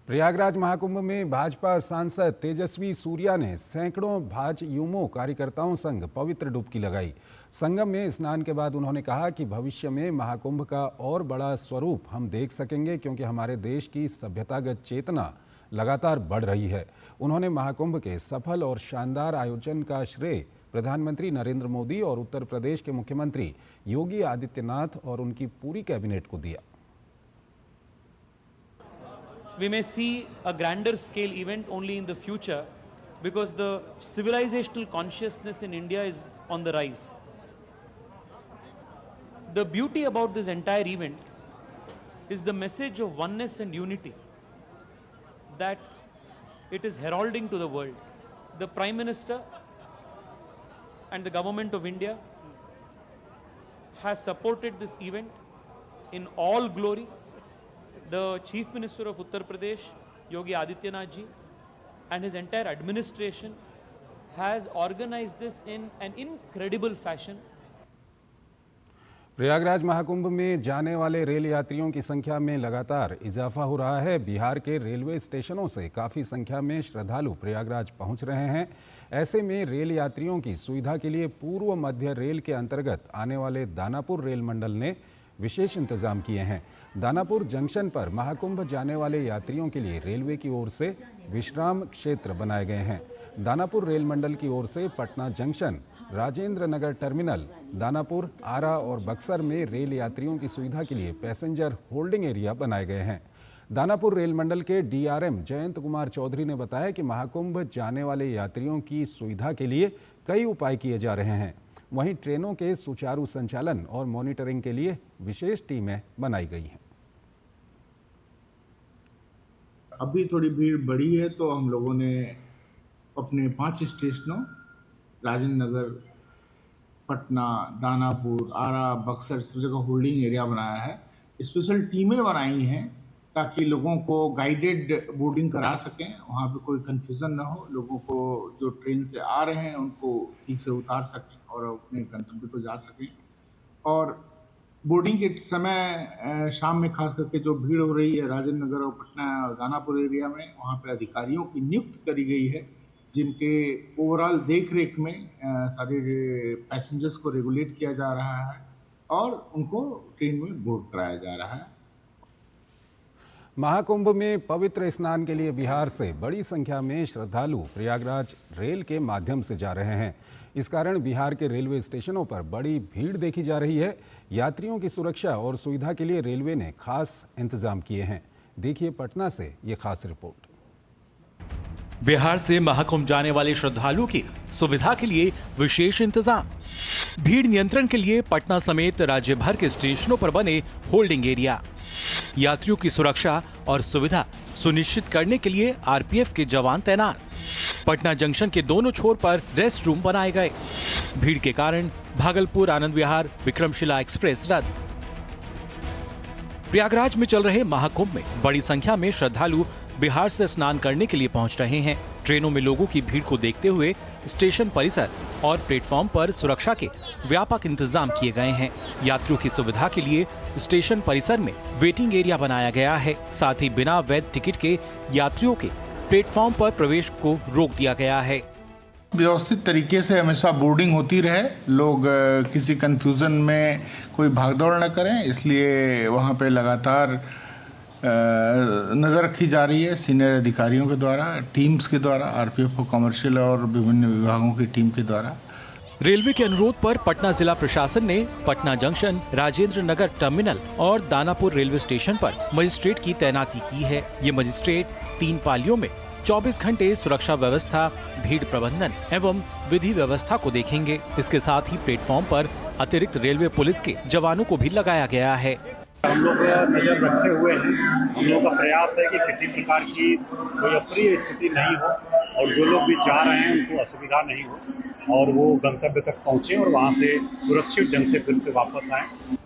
S1: प्रयागराज महाकुंभ में भाजपा सांसद तेजस्वी सूर्या ने सैकड़ों भाजयुमो कार्यकर्ताओं संग पवित्र डुबकी लगाई। संगम में स्नान के बाद उन्होंने कहा कि भविष्य में महाकुंभ का और बड़ा स्वरूप हम देख सकेंगे, क्योंकि हमारे देश की सभ्यतागत चेतना लगातार बढ़ रही है। उन्होंने महाकुंभ के सफल और शानदार आयोजन का श्रेय प्रधानमंत्री नरेंद्र मोदी और उत्तर प्रदेश के मुख्यमंत्री योगी आदित्यनाथ और उनकी पूरी कैबिनेट को दिया।
S6: We may see a grander scale event only in the future because the civilizational consciousness in India is on the rise. The beauty about this entire event is the message of oneness and unity that it is heralding to the world. The Prime Minister and the Government of India has supported this event in all glory. The Chief Minister of Uttar Pradesh, Yogi Adityanath ji, and his entire administration has organized this in an incredible fashion.
S1: Prayagraj Mahakumbh में जाने वाले रेल यात्रियों की संख्या में लगातार इजाफा हो रहा है। बिहार के रेलवे स्टेशनों से काफ़ी संख्या में श्रद्धालु प्रयागराज पहुंच रहे हैं। ऐसे में रेल यात्रियों की सुविधा के लिए पूर्व मध्य रेल के अंतर्गत आने वाले दानापुर रेल मंडल ने विशेष इंतजाम किए हैं। दानापुर जंक्शन पर महाकुंभ जाने वाले यात्रियों के लिए रेलवे की ओर से विश्राम क्षेत्र बनाए गए हैं। दानापुर रेल मंडल की ओर से पटना जंक्शन, राजेंद्र नगर टर्मिनल, दानापुर, आरा और बक्सर में रेल यात्रियों की सुविधा के लिए पैसेंजर होल्डिंग एरिया बनाए गए हैं। दानापुर रेल मंडल के DRM जयंत कुमार चौधरी ने बताया कि महाकुंभ जाने वाले यात्रियों की सुविधा के लिए कई उपाय किए जा रहे हैं। वहीं ट्रेनों के सुचारू संचालन और मॉनिटरिंग के लिए विशेष टीमें बनाई गई हैं।
S8: अभी थोड़ी भीड़ बढ़ी है तो हम लोगों ने अपने 5 स्टेशनों राजेंद्र नगर, पटना, दानापुर, आरा, बक्सर सब जगह होल्डिंग एरिया बनाया है। स्पेशल टीमें बनाई हैं ताकि लोगों को गाइडेड बोर्डिंग करा सकें, वहाँ पे कोई कंफ्यूजन ना हो, लोगों को जो ट्रेन से आ रहे हैं उनको ठीक से उतार सकें और अपने गंतव्य को जा सकें। और बोर्डिंग के समय शाम में खास करके जो भीड़ हो रही है राजेंद्र नगर और पटना और दानापुर एरिया में, वहाँ पे अधिकारियों की नियुक्त करी गई है जिनके ओवरऑल देख रेख में सारे पैसेंजर्स को रेगुलेट किया जा रहा है और उनको ट्रेन में बोर्ड कराया जा रहा है।
S1: महाकुंभ में पवित्र स्नान के लिए बिहार से बड़ी संख्या में श्रद्धालु प्रयागराज रेल के माध्यम से जा रहे हैं। इस कारण बिहार के रेलवे स्टेशनों पर बड़ी भीड़ देखी जा रही है। यात्रियों की सुरक्षा और सुविधा के लिए रेलवे ने खास इंतजाम किए हैं। देखिए पटना से ये खास रिपोर्ट।
S10: बिहार से महाकुंभ जाने वाले श्रद्धालुओं की सुविधा के लिए विशेष इंतजाम। भीड़ नियंत्रण के लिए पटना समेत राज्य भर के स्टेशनों पर बने होल्डिंग एरिया। यात्रियों की सुरक्षा और सुविधा सुनिश्चित करने के लिए आरपीएफ के जवान तैनात। पटना जंक्शन के दोनों छोर पर रेस्ट रूम बनाए गए। भीड़ के कारण भागलपुर आनंद विहार विक्रमशिला एक्सप्रेस रद्द। प्रयागराज में चल रहे महाकुंभ में बड़ी संख्या में श्रद्धालु बिहार से स्नान करने के लिए पहुंच रहे हैं। ट्रेनों में लोगों की भीड़ को देखते हुए स्टेशन परिसर और प्लेटफॉर्म पर सुरक्षा के व्यापक इंतजाम किए गए हैं। यात्रियों की सुविधा के लिए स्टेशन परिसर में वेटिंग एरिया बनाया गया है। साथ ही बिना वैध टिकट के यात्रियों के प्लेटफॉर्म पर प्रवेश को रोक दिया गया है।
S8: व्यवस्थित तरीके से हमेशा बोर्डिंग होती रहे, लोग किसी कंफ्यूजन में कोई भागदौड़ न करें, इसलिए वहाँ पे लगातार नज़र रखी जा रही है सीनियर अधिकारियों के द्वारा, टीम्स के द्वारा, आरपीएफ और कमर्शियल और विभिन्न विभागों की टीम के द्वारा।
S10: रेलवे के अनुरोध पर पटना जिला प्रशासन ने पटना जंक्शन, राजेंद्र नगर टर्मिनल और दानापुर रेलवे स्टेशन पर मजिस्ट्रेट की तैनाती की है। ये मजिस्ट्रेट 3 पालियों में 24 घंटे सुरक्षा व्यवस्था, भीड़ प्रबंधन एवं विधि व्यवस्था को देखेंगे। इसके साथ ही प्लेटफॉर्म पर अतिरिक्त रेलवे पुलिस के जवानों को भी लगाया गया है।
S11: हम लोग नजर रखे हुए हैं। हम लोग का प्रयास है कि किसी प्रकार की कोई अप्रिय स्थिति नहीं हो और जो लोग भी जा रहे हैं उनको असुविधा नहीं हो और वो गंतव्य तक पहुंचे और वहां से सुरक्षित ढंग से फिर से वापस आए।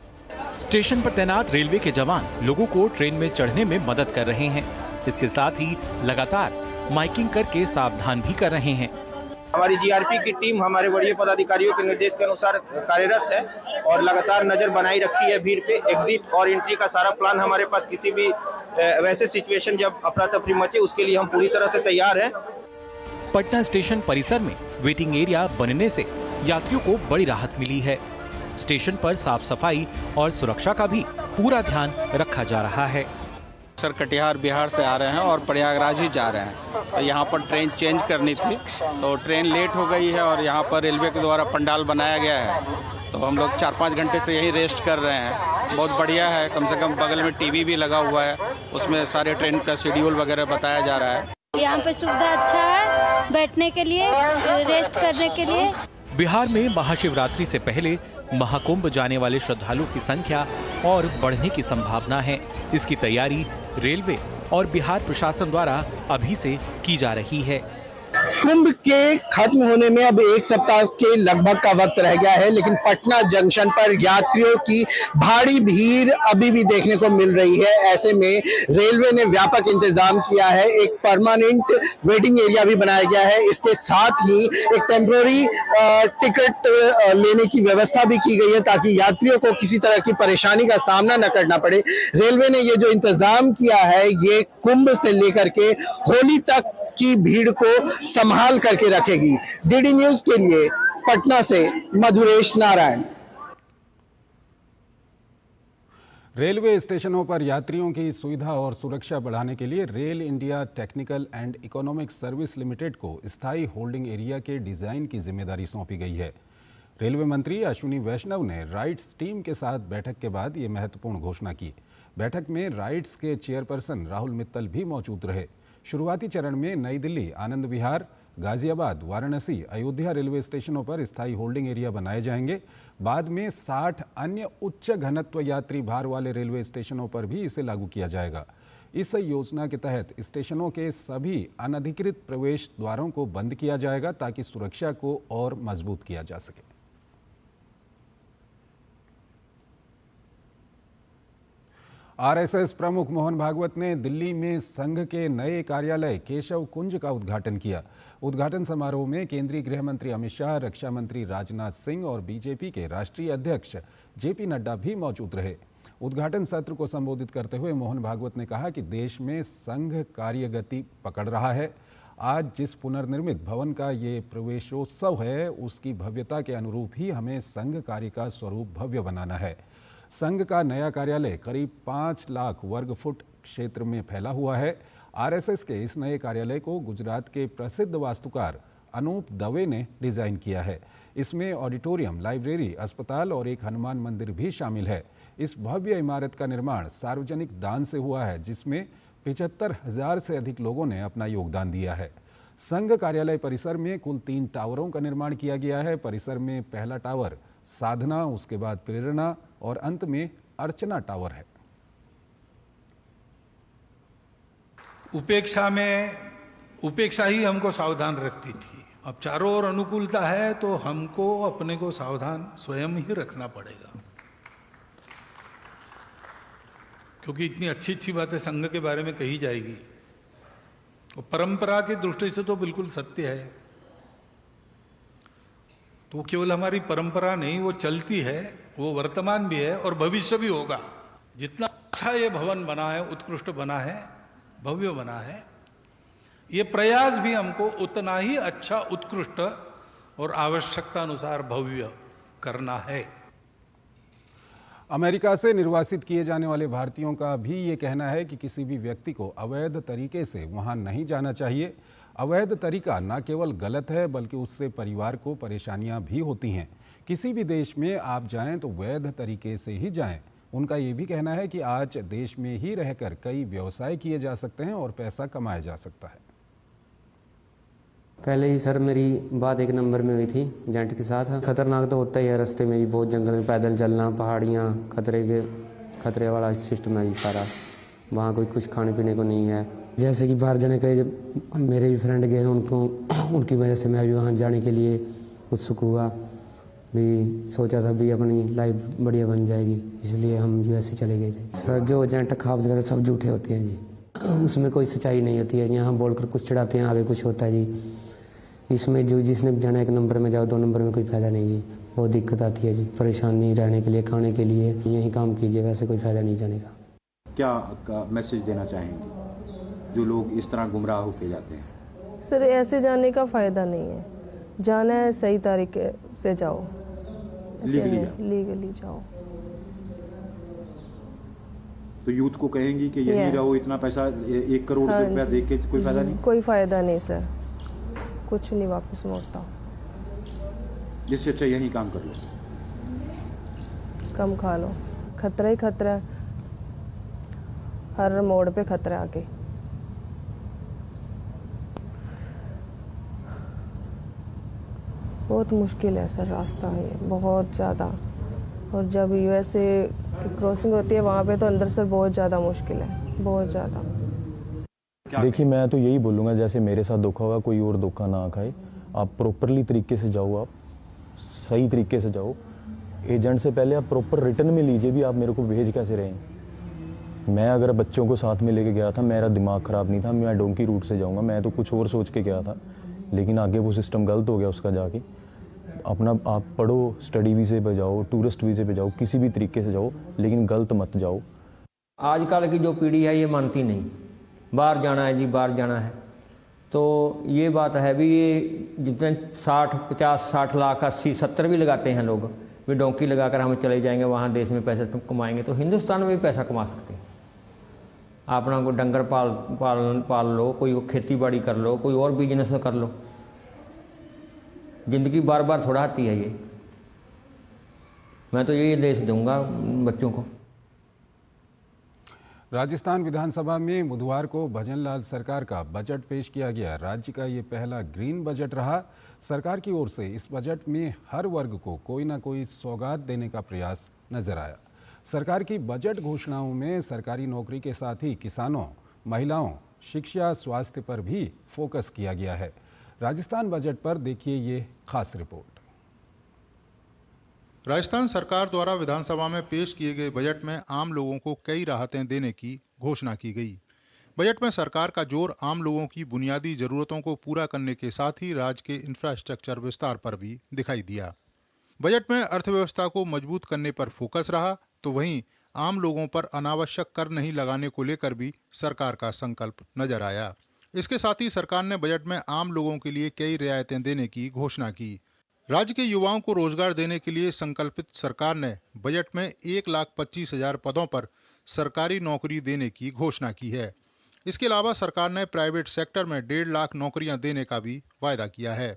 S10: स्टेशन पर तैनात रेलवे के जवान लोगों को ट्रेन में चढ़ने में मदद कर रहे हैं। इसके साथ ही लगातार माइकिंग करके सावधान भी कर रहे हैं।
S12: हमारी जीआरपी की टीम हमारे वरीय पदाधिकारियों के निर्देश के अनुसार कार्यरत है और लगातार नजर बनाई रखी है भीड़ पे। एग्जिट और एंट्री का सारा प्लान हमारे पास, किसी भी वैसे सिचुएशन जब अफरा तफरी मचे उसके लिए हम पूरी तरह से तैयार हैं।
S10: पटना स्टेशन परिसर में वेटिंग एरिया बनने से यात्रियों को बड़ी राहत मिली है। स्टेशन पर साफ सफाई और सुरक्षा का भी पूरा ध्यान रखा जा रहा है।
S25: सर कटिहार बिहार से आ रहे हैं और प्रयागराज ही जा रहे हैं। तो यहाँ पर ट्रेन चेंज करनी थी तो ट्रेन लेट हो गई है और यहाँ पर रेलवे के द्वारा पंडाल बनाया गया है तो हम लोग 4-5 घंटे से यहीं रेस्ट कर रहे हैं। बहुत बढ़िया है, कम से कम बगल में टीवी भी लगा हुआ है, उसमें सारे ट्रेन का शेड्यूल वगैरह बताया जा रहा है।
S16: यहाँ पे सुविधा अच्छा है, बैठने के लिए, रेस्ट करने के लिए।
S10: बिहार में महाशिवरात्रि से पहले महाकुंभ जाने वाले श्रद्धालुओं की संख्या और बढ़ने की संभावना है। इसकी तैयारी रेलवे और बिहार प्रशासन द्वारा अभी से की जा रही है।
S26: कुंभ के खत्म होने में अब 1 सप्ताह के लगभग का वक्त रह गया है, लेकिन पटना जंक्शन पर यात्रियों की भारी भीड़ अभी भी देखने को मिल रही है। ऐसे में रेलवे ने व्यापक इंतजाम किया है। एक परमानेंट वेटिंग एरिया भी बनाया गया है। इसके साथ ही एक टेम्पररी टिकट लेने की व्यवस्था भी की गई है ताकि यात्रियों को किसी तरह की परेशानी का सामना न करना पड़े। रेलवे ने ये जो इंतजाम किया है ये कुंभ से लेकर के होली तक की भीड़ को संभाल करके रखेगी। डीडी न्यूज के लिए पटना से मधुरेश नारायण।
S1: रेलवे स्टेशनों पर यात्रियों की सुविधा और सुरक्षा बढ़ाने के लिए rail India technical and economic service limited को स्थायी होल्डिंग एरिया के डिजाइन की जिम्मेदारी सौंपी गई है। रेलवे मंत्री अश्विनी वैष्णव ने राइट्स टीम के साथ बैठक के बाद ये महत्वपूर्ण घोषणा की। बैठक में राइट्स के चेयरपर्सन राहुल मित्तल भी मौजूद रहे। शुरुआती चरण में नई दिल्ली, आनंद विहार, गाजियाबाद, वाराणसी, अयोध्या रेलवे स्टेशनों पर स्थायी होल्डिंग एरिया बनाए जाएंगे। बाद में 60 अन्य उच्च घनत्व यात्री भार वाले रेलवे स्टेशनों पर भी इसे लागू किया जाएगा। इस योजना के तहत स्टेशनों के सभी अनधिकृत प्रवेश द्वारों को बंद किया जाएगा ताकि सुरक्षा को और मजबूत किया जा सके। आरएसएस प्रमुख मोहन भागवत ने दिल्ली में संघ के नए कार्यालय केशव कुंज का उद्घाटन किया। उद्घाटन समारोह में केंद्रीय गृह मंत्री अमित शाह, रक्षा मंत्री राजनाथ सिंह और बीजेपी के राष्ट्रीय अध्यक्ष जेपी नड्डा भी मौजूद रहे। उद्घाटन सत्र को संबोधित करते हुए मोहन भागवत ने कहा कि देश में संघ कार्य गति पकड़ रहा है। आज जिस पुनर्निर्मित भवन का ये प्रवेशोत्सव है, उसकी भव्यता के अनुरूप ही हमें संघ कार्य का स्वरूप भव्य बनाना है। संघ का नया कार्यालय करीब 5 लाख वर्ग फुट क्षेत्र में फैला हुआ है। आरएसएस के इस नए कार्यालय को गुजरात के प्रसिद्ध वास्तुकार अनूप दवे ने डिजाइन किया है। इसमें ऑडिटोरियम, लाइब्रेरी, अस्पताल और एक हनुमान मंदिर भी शामिल है। इस भव्य इमारत का निर्माण सार्वजनिक दान से हुआ है, जिसमें 75,000 से अधिक लोगों ने अपना योगदान दिया है। संघ कार्यालय परिसर में कुल 3 टावरों का निर्माण किया गया है। परिसर में पहला टावर साधना, उसके बाद प्रेरणा और अंत में अर्चना टावर है।
S2: उपेक्षा ही हमको सावधान रखती थी। अब चारों ओर अनुकूलता है तो हमको अपने को सावधान स्वयं ही रखना पड़ेगा, क्योंकि इतनी अच्छी अच्छी बातें संघ के बारे में कही जाएगी। और परंपरा की दृष्टि से तो बिल्कुल सत्य है। तो केवल हमारी परंपरा नहीं, वो चलती है, वो वर्तमान भी है और भविष्य भी होगा। जितना अच्छा ये भवन बना है, उत्कृष्ट बना है, भव्य बना है, ये प्रयास भी हमको उतना ही अच्छा, उत्कृष्ट और आवश्यकता अनुसार भव्य करना है।
S1: अमेरिका से निर्वासित किए जाने वाले भारतीयों का भी ये कहना है कि किसी भी व्यक्ति को अवैध तरीके से वहां नहीं जाना चाहिए। अवैध तरीका न केवल गलत है, बल्कि उससे परिवार को परेशानियां भी होती हैं। किसी भी देश में आप जाएं तो वैध तरीके से ही जाएं। उनका ये भी कहना है कि आज देश में ही रहकर कई व्यवसाय किए जा सकते हैं और पैसा कमाया जा सकता है।
S7: पहले ही सर मेरी बात 1 नंबर में हुई थी एजेंट के साथ। खतरनाक तो होता ही है, रास्ते में भी बहुत जंगल में पैदल चलना, पहाड़ियाँ, खतरे वाला सिस्टम है सारा। वहाँ कोई कुछ खाने पीने को नहीं है। जैसे कि बाहर जाने के जब मेरे भी फ्रेंड गए, उनकी वजह से मैं भी वहाँ जाने के लिए उत्सुक हुआ। भी सोचा था भी अपनी लाइफ बढ़िया बन जाएगी, इसलिए हम यूएसए चले गए थे। सर जो एजेंट ख्वाब दिखाते सब झूठे होते हैं जी, उसमें कोई सच्चाई नहीं होती है। यहाँ बोलकर कुछ चढ़ाते हैं, आगे कुछ होता है जी। इसमें जो जिसने जाना 1 नंबर में जाओ, 2 नंबर में कोई फायदा नहीं जी। बहुत दिक्कत आती है जी, परेशानी रहने के लिए, खाने के लिए। यही काम कीजिए, वैसे कोई फायदा नहीं जाने का।
S9: क्या मैसेज देना चाहेंगे जो लोग इस तरह गुमराह होके जाते हैं?
S13: सर ऐसे जाने का फायदा नहीं है। जाना है सही तरीके से जाओ, लीगली जाओ।
S9: तो यूथ को कहेंगी कि यहीं रहो, इतना पैसा 1 करोड़ रुपया दे के कोई फायदा नहीं?
S13: कोई फायदा नहीं सर, कुछ नहीं वापस मोड़ता।
S9: जिससे अच्छा यहीं काम कर लो,
S13: कम खा लो। खतरा ही खतरा है, हर मोड़ पे खतरा आगे। बहुत मुश्किल है सर रास्ता, ये बहुत ज़्यादा। और जब यूएसए क्रॉसिंग होती है वहाँ पे तो अंदर से बहुत ज़्यादा मुश्किल है, बहुत ज़्यादा।
S15: देखिए मैं तो यही बोलूँगा, जैसे मेरे साथ धोखा होगा कोई और धोखा ना खाए। आप प्रॉपरली तरीके से जाओ, आप सही तरीके से जाओ। एजेंट से पहले आप प्रॉपर रिटर्न में लीजिए भी आप मेरे को भेज कैसे रहे हैं। मैं अगर बच्चों को साथ में लेके गया था, मेरा दिमाग ख़राब नहीं था, मैं डोंकी रूट से जाऊँगा, मैं तो कुछ और सोच के गया था, लेकिन आगे वो सिस्टम गलत हो गया उसका। जाके अपना आप पढ़ो, स्टडी वीज़े पे जाओ, टूरिस्ट वीज़े पे जाओ, किसी भी तरीके से जाओ, लेकिन गलत मत जाओ।
S17: आजकल की जो पीढ़ी है ये मानती नहीं, बाहर जाना है जी, बाहर जाना है। तो ये बात है भी, ये जितने 60, 50, 60 लाख, 80, 70 भी लगाते हैं लोग, वे डोंकी लगाकर हम चले जाएंगे वहाँ देश में पैसे तुम कमाएंगे, तो हिंदुस्तान में भी पैसा कमा सकते हैं। अपना कोई डंगर पाल लो, कोई खेती बाड़ी कर लो, कोई और बिजनेस कर लो। ज़िंदगी बार बार थोड़ा आती है ये। मैं तो यही आदेश दूंगा बच्चों को।
S1: राजस्थान विधानसभा में बुधवार को भजनलाल सरकार का बजट पेश किया गया। राज्य का ये पहला ग्रीन बजट रहा। सरकार की ओर से इस बजट में हर वर्ग को कोई ना कोई सौगात देने का प्रयास नजर आया। सरकार की बजट घोषणाओं में सरकारी नौकरी के साथ ही किसानों, महिलाओं, शिक्षा, स्वास्थ्य पर भी फोकस किया गया है। राजस्थान बजट पर देखिए ये खास रिपोर्ट।
S3: राजस्थान सरकार द्वारा विधानसभा में पेश किए गए बजट में आम लोगों को कई राहतें देने की घोषणा की गई। बजट में सरकार का जोर आम लोगों की बुनियादी जरूरतों को पूरा करने के साथ ही राज्य के इंफ्रास्ट्रक्चर विस्तार पर भी दिखाई दिया। बजट में अर्थव्यवस्था को मजबूत करने पर फोकस रहा, तो वहीं आम लोगों पर अनावश्यक कर नहीं लगाने को लेकर भी सरकार का संकल्प नजर आया। इसके साथ ही सरकार ने बजट में आम लोगों के लिए कई रियायतें देने की घोषणा की। राज्य के युवाओं को रोजगार देने के लिए संकल्पित सरकार ने बजट में 1,25,000 पदों पर सरकारी नौकरी देने की घोषणा की है। इसके अलावा सरकार ने प्राइवेट सेक्टर में 1.5 लाख नौकरियां देने का भी वायदा किया है।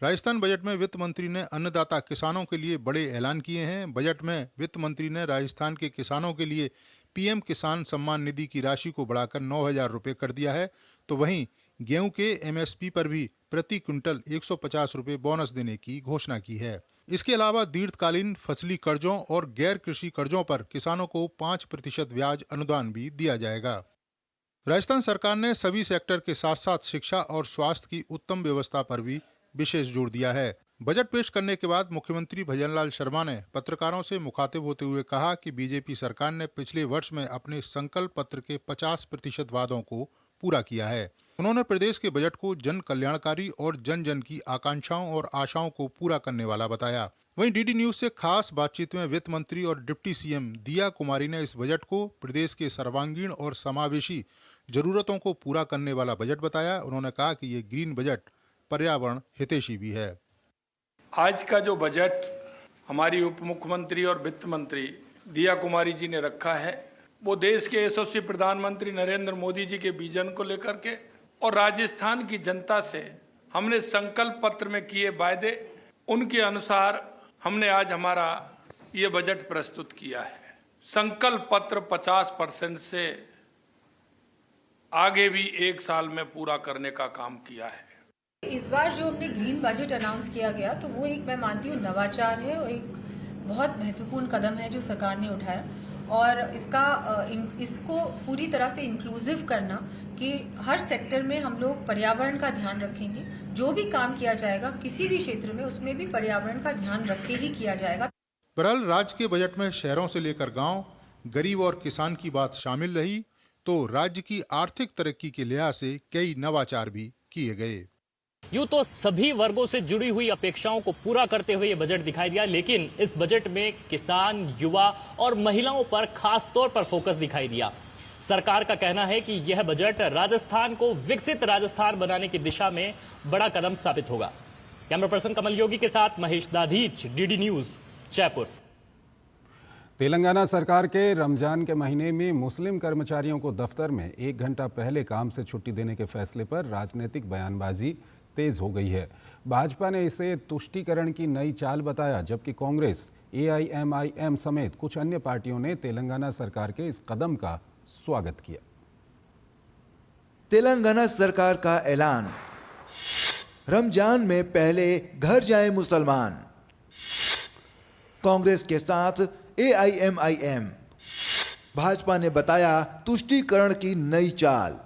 S3: राजस्थान बजट में वित्त मंत्री ने अन्नदाता किसानों के लिए बड़े ऐलान किए हैं। बजट में वित्त मंत्री ने राजस्थान के किसानों के लिए पीएम किसान सम्मान निधि की राशि को बढ़ाकर 9,000 रुपये कर दिया है, तो वहीं गेहूं के एमएसपी पर भी प्रति क्विंटल 150 रुपये बोनस देने की घोषणा की है। इसके अलावा दीर्घकालीन फसली कर्जों और गैर कृषि कर्जों पर किसानों को 5% ब्याज अनुदान भी दिया जाएगा। राजस्थान सरकार ने सभी सेक्टर के साथ साथ शिक्षा और स्वास्थ्य की उत्तम व्यवस्था पर भी विशेष जोर दिया है। बजट पेश करने के बाद मुख्यमंत्री भजनलाल शर्मा ने पत्रकारों से मुखातिब होते हुए कहा कि बीजेपी सरकार ने पिछले वर्ष में अपने संकल्प पत्र के 50% वादों को पूरा किया है। उन्होंने प्रदेश के बजट को जन कल्याणकारी और जन जन की आकांक्षाओं और आशाओं को पूरा करने वाला बताया। वहीं डीडी न्यूज से खास बातचीत में वित्त मंत्री और डिप्टी सीएम दिया कुमारी ने इस बजट को प्रदेश के सर्वांगीण और समावेशी जरूरतों को पूरा करने वाला बजट बताया। उन्होंने कहा कि ये ग्रीन बजट पर्यावरण हितैषी भी है।
S19: आज का जो बजट हमारी उप मुख्यमंत्री और वित्त मंत्री दिया कुमारी जी ने रखा है, वो देश के यशस्वी प्रधानमंत्री नरेंद्र मोदी जी के विजन को लेकर के और राजस्थान की जनता से हमने संकल्प पत्र में किए वायदे, उनके अनुसार हमने आज हमारा ये बजट प्रस्तुत किया है। संकल्प पत्र 50% से आगे भी 1 साल में पूरा करने का काम किया है।
S20: इस बार जो हमने ग्रीन बजट अनाउंस किया गया, तो वो एक मैं मानती हूँ नवाचार है और एक बहुत महत्वपूर्ण कदम है जो सरकार ने उठाया, और इसको पूरी तरह से इंक्लूसिव करना कि हर सेक्टर में हम लोग पर्यावरण का ध्यान रखेंगे। जो भी काम किया जाएगा किसी भी क्षेत्र में, उसमें भी पर्यावरण का ध्यान रख के ही किया जाएगा।
S3: बहरहाल राज्य के बजट में शहरों से लेकर गांव, गरीब और किसान की बात शामिल रही, तो राज्य की आर्थिक तरक्की के लिहाज से कई नवाचार भी किए गए।
S21: यूं तो सभी वर्गों से जुड़ी हुई अपेक्षाओं को पूरा करते हुए ये बजट दिखाई दिया, लेकिन इस बजट में किसान, युवा और महिलाओं पर खास तौर पर फोकस दिखाई दिया। सरकार का कहना है कि यह बजट राजस्थान को विकसित राजस्थान बनाने की दिशा में बड़ा कदम साबित होगा। कैमरा पर्सन कमल योगी के साथ महेश दाधीच, डीडी न्यूज, जयपुर।
S1: तेलंगाना सरकार के रमजान के महीने में मुस्लिम कर्मचारियों को दफ्तर में 1 घंटा पहले काम से छुट्टी देने के फैसले पर राजनीतिक बयानबाजी तेज हो गई है। भाजपा ने इसे तुष्टीकरण की नई चाल बताया, जबकि कांग्रेस, AIMIM समेत कुछ अन्य पार्टियों ने तेलंगाना सरकार के इस कदम का स्वागत किया।
S23: तेलंगाना सरकार का ऐलान, रमजान में पहले घर जाए मुसलमान। कांग्रेस के साथ AIMIM, भाजपा ने बताया तुष्टीकरण की नई चाल।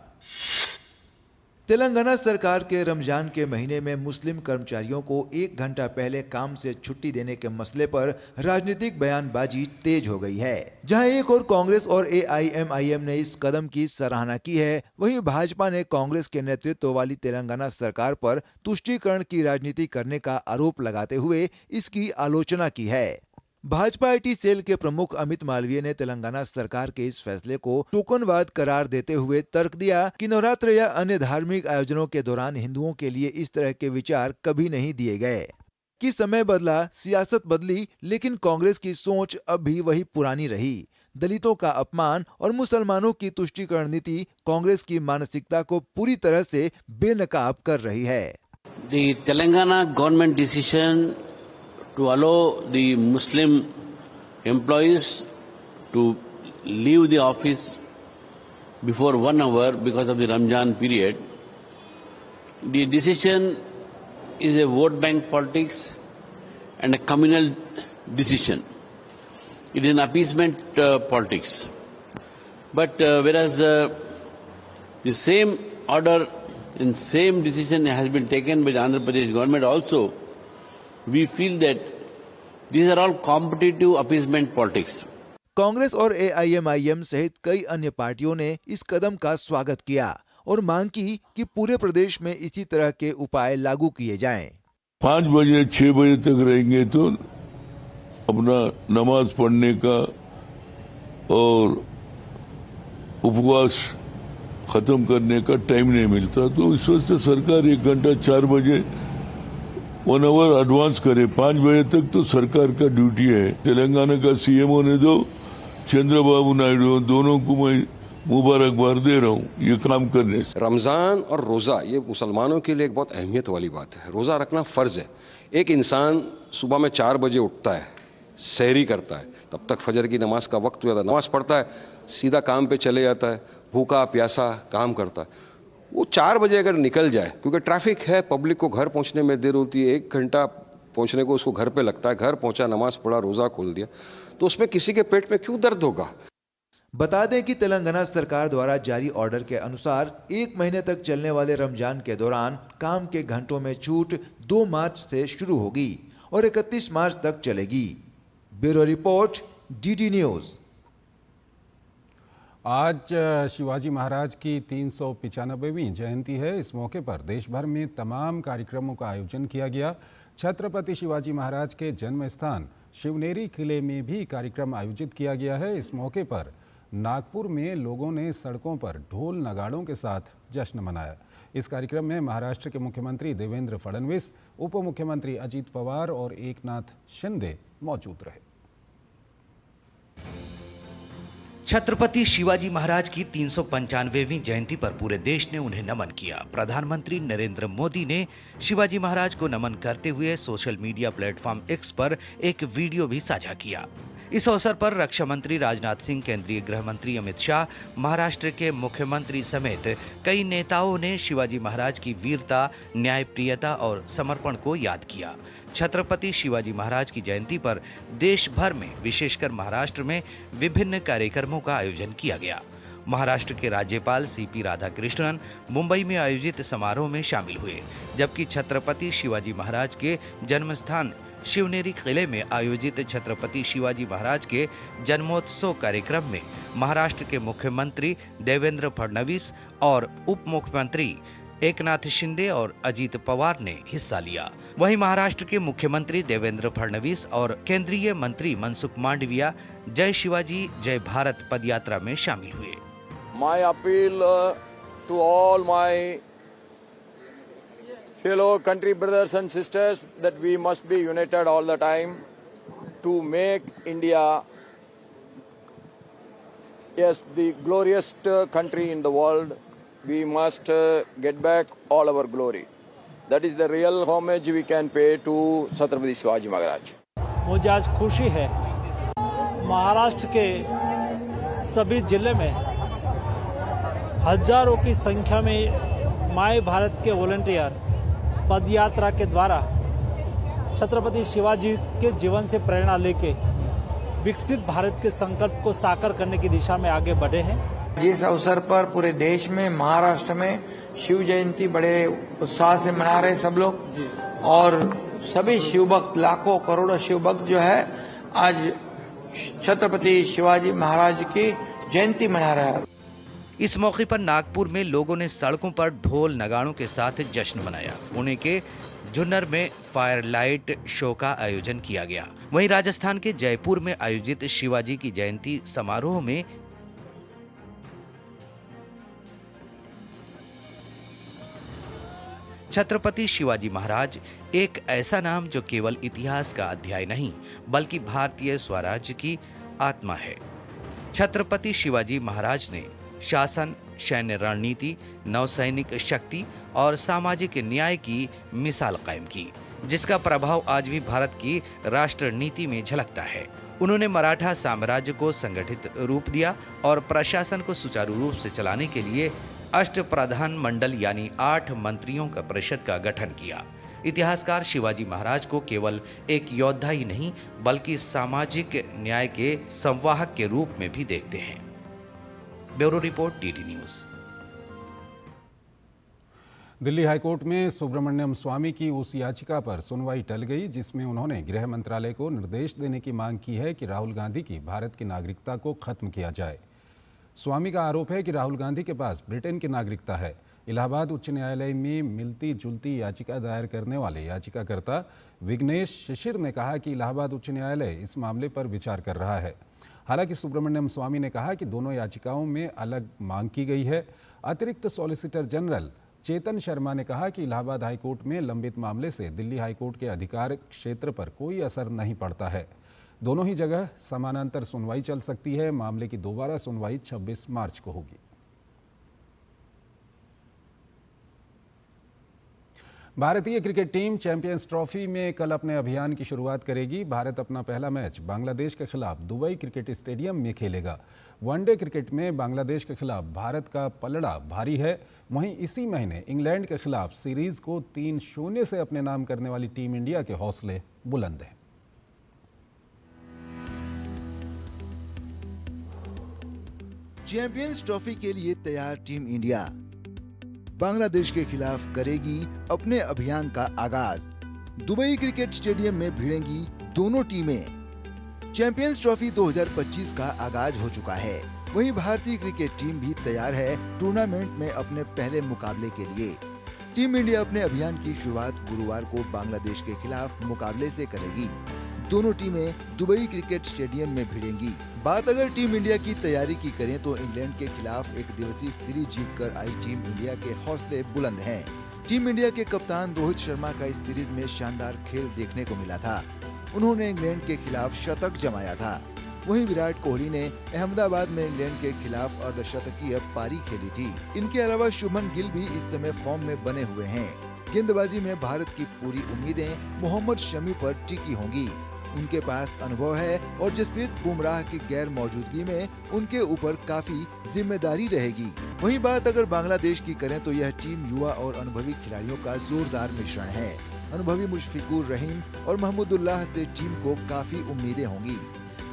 S23: तेलंगाना सरकार के रमजान के महीने में मुस्लिम कर्मचारियों को 1 घंटा पहले काम से छुट्टी देने के मसले पर राजनीतिक बयानबाजी तेज हो गई है। जहां एक और कांग्रेस और AIMIM ने इस कदम की सराहना की है, वहीं भाजपा ने कांग्रेस के नेतृत्व वाली तेलंगाना सरकार पर तुष्टीकरण की राजनीति करने का आरोप लगाते हुए इसकी आलोचना की है। भाजपा IT सेल के प्रमुख अमित मालवीय ने तेलंगाना सरकार के इस फैसले को टोकनवाद करार देते हुए तर्क दिया कि नवरात्र या अन्य धार्मिक आयोजनों के दौरान हिंदुओं के लिए इस तरह के विचार कभी नहीं दिए गए। कि समय बदला, सियासत बदली, लेकिन कांग्रेस की सोच अब भी वही पुरानी रही। दलितों का अपमान और मुसलमानों की तुष्टीकरण नीति कांग्रेस की मानसिकता को पूरी तरह से बेनकाब कर रही है।
S4: The Telangana government decision to allow the Muslim employees to leave the office before 1 hour because of the Ramzan period, the decision is a vote bank politics and a communal decision. It is an appeasement politics. But whereas the same order and same decision has been taken by the Andhra Pradesh government also, we feel that these are all competitive appeasement politics.
S23: Congress और AIMIM सहित कई अन्य पार्टियों ने इस कदम का स्वागत किया और मांग की कि पूरे प्रदेश में इसी तरह के उपाय लागू किए जाएं।
S5: 5 बजे 6 बजे तक रहेंगे तो अपना नमाज पढ़ने का और उपवास खत्म करने का टाइम नहीं मिलता, तो इस वजह से सरकार 1 घंटा 4 बजे 1 आवर एडवांस करे। 5 बजे तक तो सरकार का ड्यूटी है। तेलंगाना का सीएम होने दो, चंद्रबाबू नायडू, दोनों को मैं मुबारकबाद दे रहा हूँ ये काम करने से।
S14: रमज़ान और रोज़ा ये मुसलमानों के लिए एक बहुत अहमियत वाली बात है। रोज़ा रखना फ़र्ज़ है। एक इंसान सुबह में 4 बजे उठता है, सहरी करता है, तब तक फजर की नमाज का वक्त हो जाता है, नमाज पढ़ता है, सीधा काम पे चले जाता है, भूखा प्यासा काम करता है। वो 4 बजे अगर निकल जाए, क्योंकि ट्रैफिक है, पब्लिक को घर पहुंचने में देर होती है, 1 घंटा पहुंचने को उसको घर पे लगता है, घर पहुंचा, नमाज पढ़ा, रोज़ा खोल दिया, तो उसमें किसी के पेट में क्यों दर्द होगा।
S23: बता दें कि तेलंगाना सरकार द्वारा जारी ऑर्डर के अनुसार 1 महीने तक चलने वाले रमजान के दौरान काम के घंटों में छूट 2 मार्च से शुरू होगी और 31 मार्च तक चलेगी। Bureau report, DD news.
S1: आज शिवाजी महाराज की 395वीं जयंती है। इस मौके पर देश भर में तमाम कार्यक्रमों का आयोजन किया गया। छत्रपति शिवाजी महाराज के जन्म स्थान शिवनेरी किले में भी कार्यक्रम आयोजित किया गया है। इस मौके पर नागपुर में लोगों ने सड़कों पर ढोल नगाड़ों के साथ जश्न मनाया। इस कार्यक्रम में महाराष्ट्र के मुख्यमंत्री देवेंद्र फडणवीस, उप मुख्यमंत्री अजीत पवार और एकनाथ शिंदे मौजूद रहे।
S18: छत्रपति शिवाजी महाराज की 395वीं जयंती पर पूरे देश ने उन्हें नमन किया। प्रधानमंत्री नरेंद्र मोदी ने शिवाजी महाराज को नमन करते हुए सोशल मीडिया प्लेटफॉर्म X पर एक वीडियो भी साझा किया। इस अवसर पर रक्षा मंत्री राजनाथ सिंह, केंद्रीय गृह मंत्री अमित शाह, महाराष्ट्र के मुख्यमंत्री समेत कई नेताओं ने शिवाजी महाराज की वीरता, न्यायप्रियता और समर्पण को याद किया। छत्रपति शिवाजी महाराज की जयंती पर देश भर में, विशेषकर महाराष्ट्र में विभिन्न कार्यक्रमों का आयोजन किया गया। महाराष्ट्र के राज्यपाल CP राधाकृष्णन मुंबई में आयोजित समारोह में शामिल हुए, जबकि छत्रपति शिवाजी महाराज के जन्म स्थान शिवनेरी किले में आयोजित छत्रपति शिवाजी महाराज के जन्मोत्सव कार्यक्रम में महाराष्ट्र के मुख्यमंत्री देवेंद्र फडणवीस और उप मुख्यमंत्री एकनाथ शिंदे और अजीत पवार ने हिस्सा लिया। वहीं महाराष्ट्र के मुख्यमंत्री देवेंद्र फडणवीस और केंद्रीय मंत्री मनसुख मांडविया जय शिवाजी जय भारत पदयात्रा में शामिल हुए।
S22: My appeal to all my fellow country brothers and sisters that we must be united all the time to make India, yes, the glorious country in the world. We must get back all our glory. That is the real homage we can pay to Chhatrapati Shivaji Maharaj.
S24: मुझे आज खुशी है, महाराष्ट्र के सभी जिले में हजारों की संख्या में माय भारत के वॉलंटियर पदयात्रा के द्वारा छत्रपति शिवाजी के जीवन से प्रेरणा लेके विकसित भारत के संकल्प को साकार करने की दिशा में आगे बढ़े हैं।
S27: इस अवसर पर पूरे देश में, महाराष्ट्र में शिव जयंती बड़े उत्साह से मना रहे सब लोग और सभी शिव भक्त, लाखों करोड़ों शिव भक्त जो है आज छत्रपति शिवाजी महाराज की जयंती मना रहे हैं।
S18: इस मौके पर नागपुर में लोगों ने सड़कों पर ढोल नगाड़ों के साथ जश्न मनाया। पुणे के जुन्नर में फायर लाइट शो का आयोजन किया गया। वहीं राजस्थान के जयपुर में आयोजित शिवाजी की जयंती समारोह में छत्रपति शिवाजी महाराज एक ऐसा नाम जो केवल इतिहास का अध्याय नहीं बल्कि भारतीय स्वराज्य की आत्मा है। छत्रपति शिवाजी महाराज ने शासन, सैन्य रणनीति, नौसैनिक शक्ति और सामाजिक न्याय की मिसाल कायम की, जिसका प्रभाव आज भी भारत की राष्ट्र नीति में झलकता है। उन्होंने मराठा साम्राज्य को संगठित रूप दिया और प्रशासन को सुचारू रूप से चलाने के लिए अष्टप्रधान मंडल यानी 8 मंत्रियों का परिषद का गठन किया। इतिहासकार शिवाजी महाराज को केवल एक योद्धा ही नहीं बल्कि सामाजिक न्याय के संवाहक के रूप में भी देखते हैं। Bureau report, DD news.
S1: Delhi high court में सुब्रमण्यम स्वामी की उस याचिका पर सुनवाई टल गई जिसमें उन्होंने गृह मंत्रालय को निर्देश देने की मांग की है कि राहुल गांधी की भारत की नागरिकता को खत्म किया जाए। स्वामी का आरोप है कि राहुल गांधी के पास ब्रिटेन की नागरिकता है। इलाहाबाद उच्च न्यायालय में मिलती जुलती याचिका दायर करने वाले याचिकाकर्ता विघ्नेश शिशिर ने कहा कि इलाहाबाद उच्च न्यायालय इस मामले पर विचार कर रहा है। हालांकि सुब्रमण्यम स्वामी ने कहा कि दोनों याचिकाओं में अलग मांग की गई है। अतिरिक्त सॉलिसिटर जनरल चेतन शर्मा ने कहा कि इलाहाबाद हाईकोर्ट में लंबित मामले से दिल्ली हाईकोर्ट के अधिकार क्षेत्र पर कोई असर नहीं पड़ता है। दोनों ही जगह समानांतर सुनवाई चल सकती है। मामले की दोबारा सुनवाई 26 मार्च को होगी। भारतीय क्रिकेट टीम चैंपियंस ट्रॉफी में कल अपने अभियान की शुरुआत करेगी। भारत अपना पहला मैच बांग्लादेश के खिलाफ दुबई क्रिकेट स्टेडियम में खेलेगा। वनडे क्रिकेट में बांग्लादेश के खिलाफ भारत का पलड़ा भारी है। वहीं इसी महीने इंग्लैंड के खिलाफ सीरीज को 3-0 से अपने नाम करने वाली टीम इंडिया के हौसले बुलंद हैं।
S23: चैंपियंस ट्रॉफी के लिए तैयार टीम इंडिया बांग्लादेश के खिलाफ करेगी अपने अभियान का आगाज। दुबई क्रिकेट स्टेडियम में भिड़ेंगी दोनों टीमें। चैंपियंस ट्रॉफी 2025 का आगाज हो चुका है। वहीं भारतीय क्रिकेट टीम भी तैयार है टूर्नामेंट में अपने पहले मुकाबले के लिए। टीम इंडिया अपने अभियान की शुरुआत गुरुवार को बांग्लादेश के खिलाफ मुकाबले से करेगी। दोनों टीमें दुबई क्रिकेट स्टेडियम में भिड़ेंगी। बात अगर टीम इंडिया की तैयारी की करें तो इंग्लैंड के खिलाफ एक दिवसीय सीरीज जीतकर आई टीम इंडिया के हौसले बुलंद हैं। टीम इंडिया के कप्तान रोहित शर्मा का इस सीरीज में शानदार खेल देखने को मिला था। उन्होंने इंग्लैंड के खिलाफ शतक जमाया था। वहीं विराट कोहली ने अहमदाबाद में इंग्लैंड के खिलाफ अर्धशतकीय पारी खेली थी। इनके अलावा शुभमन गिल भी इस समय फॉर्म में बने हुए हैं। गेंदबाजी में भारत की पूरी उम्मीदें मोहम्मद शमी पर टिकी होंगी। उनके पास अनुभव है और जसप्रीत बुमराह की गैर मौजूदगी में उनके ऊपर काफी जिम्मेदारी रहेगी। वहीं बात अगर बांग्लादेश की करें तो यह टीम युवा और अनुभवी खिलाड़ियों का जोरदार मिश्रण है। अनुभवी मुशफिकुर रहीम और महमूदुल्लाह से टीम को काफी उम्मीदें होंगी।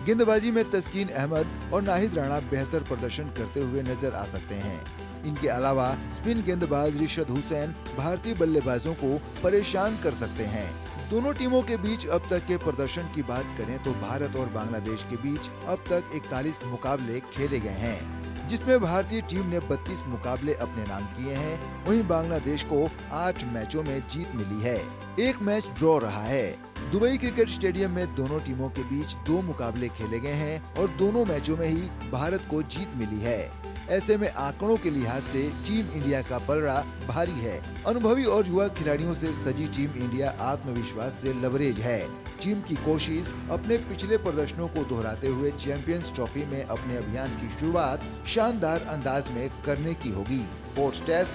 S23: गेंदबाजी में तस्कीन अहमद और नाहिद राणा बेहतर प्रदर्शन करते हुए नजर आ सकते हैं। इनके अलावा स्पिन गेंदबाज रिशद हुसैन भारतीय बल्लेबाजों को परेशान कर सकते हैं। दोनों टीमों के बीच अब तक के प्रदर्शन की बात करें तो भारत और बांग्लादेश के बीच अब तक 41 मुकाबले खेले गए हैं, जिसमें भारतीय टीम ने 32 मुकाबले अपने नाम किए हैं। वहीं बांग्लादेश को 8 मैचों में जीत मिली है। एक मैच ड्रॉ रहा है। दुबई क्रिकेट स्टेडियम में दोनों टीमों के बीच 2 मुकाबले खेले गए हैं और दोनों मैचों में ही भारत को जीत मिली है। ऐसे में आंकड़ों के लिहाज से टीम इंडिया का पलड़ा भारी है। अनुभवी और युवा खिलाड़ियों से सजी टीम इंडिया आत्मविश्वास से लबरेज है। टीम की कोशिश अपने पिछले प्रदर्शनों को दोहराते हुए चैंपियंस ट्रॉफी में अपने अभियान की शुरुआत शानदार अंदाज में करने की होगी। Sports desk,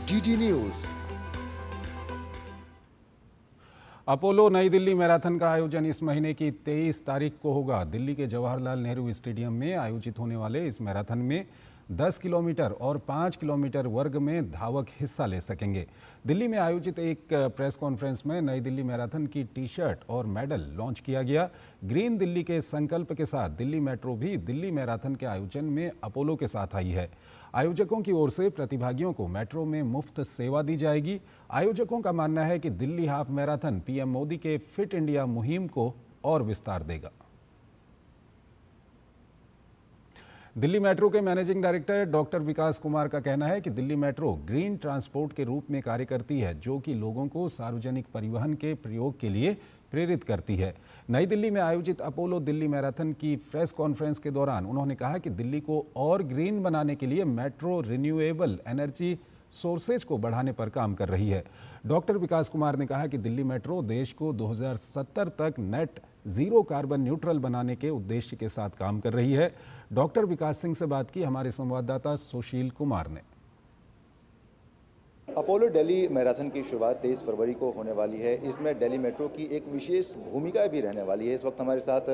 S23: DD news.
S1: Apollo नई दिल्ली मैराथन का आयोजन इस महीने की 23 तारीख को होगा। दिल्ली के जवाहरलाल नेहरू स्टेडियम में आयोजित होने वाले इस मैराथन में 10 किलोमीटर और 5 किलोमीटर वर्ग में धावक हिस्सा ले सकेंगे। दिल्ली में आयोजित एक प्रेस कॉन्फ्रेंस में नई दिल्ली मैराथन की टी-शर्ट और मेडल लॉन्च किया गया। ग्रीन दिल्ली के संकल्प के साथ दिल्ली मेट्रो भी दिल्ली मैराथन के आयोजन में अपोलो के साथ आई है। आयोजकों की ओर से प्रतिभागियों को मेट्रो में मुफ्त सेवा दी जाएगी। आयोजकों का मानना है कि Delhi half marathon PM Modi के फिट इंडिया मुहिम को और विस्तार देगा। दिल्ली मेट्रो के मैनेजिंग डायरेक्टर डॉक्टर विकास कुमार का कहना है कि दिल्ली मेट्रो ग्रीन ट्रांसपोर्ट के रूप में कार्य करती है, जो कि लोगों को सार्वजनिक परिवहन के प्रयोग के लिए प्रेरित करती है। नई दिल्ली में आयोजित अपोलो दिल्ली मैराथन की प्रेस कॉन्फ्रेंस के दौरान उन्होंने कहा कि दिल्ली को और ग्रीन बनाने के लिए मेट्रो रिन्यूएबल एनर्जी सोर्सेज को बढ़ाने पर काम कर रही है। डॉक्टर विकास कुमार ने कहा कि दिल्ली मेट्रो देश को 2070 तक नेट जीरो कार्बन न्यूट्रल बनाने के उद्देश्य के साथ काम कर रही है। डॉक्टर विकास सिंह से बात की हमारे संवाददाता सुशील कुमार ने।
S6: अपोलो दिल्ली मैराथन की शुरुआत 23 फरवरी को होने वाली है। इसमें दिल्ली मेट्रो की एक विशेष भूमिका भी रहने वाली है। इस वक्त हमारे साथ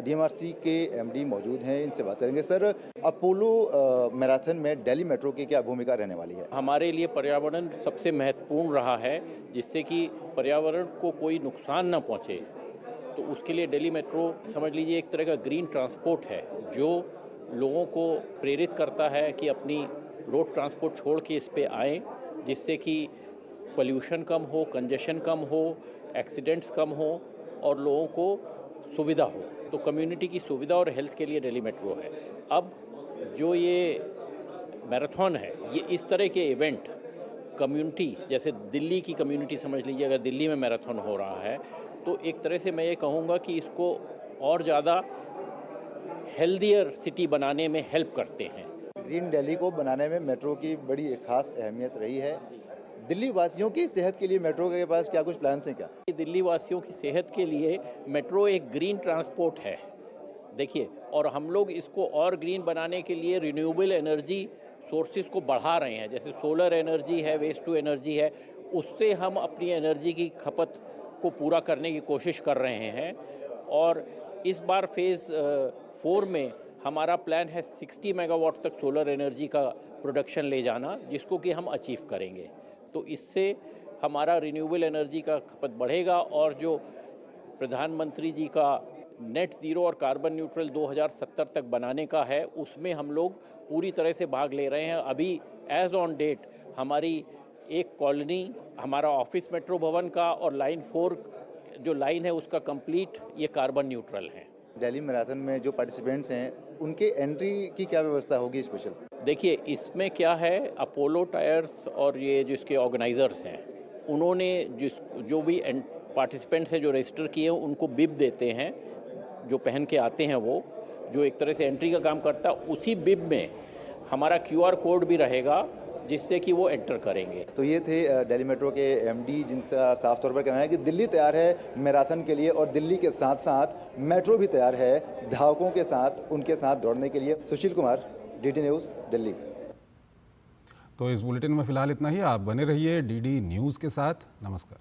S6: DMRC के MD मौजूद हैं, इनसे बात करेंगे। सर, अपोलो मैराथन में दिल्ली मेट्रो की क्या भूमिका रहने वाली है?
S8: हमारे लिए पर्यावरण सबसे महत्वपूर्ण रहा है, जिससे कि पर्यावरण को कोई नुकसान न पहुँचे। तो उसके लिए दिल्ली मेट्रो समझ लीजिए एक तरह का ग्रीन ट्रांसपोर्ट है, जो लोगों को प्रेरित करता है कि अपनी रोड ट्रांसपोर्ट छोड़ के इस पे आएँ, जिससे कि पोल्यूशन कम हो, कंजेशन कम हो, एक्सीडेंट्स कम हो और लोगों को सुविधा हो। तो कम्युनिटी की सुविधा और हेल्थ के लिए दिल्ली मेट्रो है। अब जो ये मैराथन है, ये इस तरह के इवेंट कम्युनिटी, जैसे दिल्ली की कम्युनिटी समझ लीजिए, अगर दिल्ली में मैराथन हो रहा है तो एक तरह से मैं ये कहूँगा कि इसको और ज़्यादा हेल्दियर सिटी बनाने में हेल्प करते हैं।
S6: ग्रीन दिल्ली को बनाने में मेट्रो की बड़ी खास अहमियत रही है। दिल्ली वासियों की सेहत के लिए मेट्रो के पास क्या कुछ प्लान्स हैं क्या?
S8: दिल्ली वासियों की सेहत के लिए मेट्रो एक ग्रीन ट्रांसपोर्ट है, देखिए, और हम लोग इसको और ग्रीन बनाने के लिए रिन्यूएबल एनर्जी सोर्सेज को बढ़ा रहे हैं। जैसे सोलर एनर्जी है, वेस्ट टू एनर्जी है, उससे हम अपनी एनर्जी की खपत को पूरा करने की कोशिश कर रहे हैं। और इस बार फेज़ 4 में हमारा प्लान है 60 मेगावाट तक सोलर एनर्जी का प्रोडक्शन ले जाना, जिसको कि हम अचीव करेंगे। तो इससे हमारा रिन्यूएबल एनर्जी का खपत बढ़ेगा और जो प्रधानमंत्री जी का नेट ज़ीरो और कार्बन न्यूट्रल 2070 तक बनाने का है, उसमें हम लोग पूरी तरह से भाग ले रहे हैं। अभी एज ऑन डेट हमारी एक कॉलोनी, हमारा ऑफिस मेट्रो भवन का और लाइन 4 जो लाइन है उसका कंप्लीट ये कार्बन न्यूट्रल है।
S6: दिल्ली मैराथन में जो पार्टिसिपेंट्स हैं उनके एंट्री की क्या व्यवस्था होगी स्पेशल?
S8: देखिए, इसमें क्या है, अपोलो टायर्स और ये जिसके ऑर्गेनाइजर्स हैं, उन्होंने जो भी पार्टिसिपेंट्स हैं जो रजिस्टर किए हैं उनको बिब देते हैं, जो पहन के आते हैं, वो जो एक तरह से एंट्री का काम करता है। उसी बिब में हमारा QR कोड भी रहेगा, जिससे कि वो एंटर करेंगे।
S6: तो ये थे दिल्ली मेट्रो के MD, जिनका साफ तौर पर कहना है कि दिल्ली तैयार है मैराथन के लिए और दिल्ली के साथ साथ मेट्रो भी तैयार है धावकों के साथ, उनके साथ दौड़ने के लिए। Sushil Kumar, DD news, Delhi.
S1: तो इस बुलेटिन में फिलहाल इतना ही। आप बने रहिए DD न्यूज़ के साथ। नमस्कार।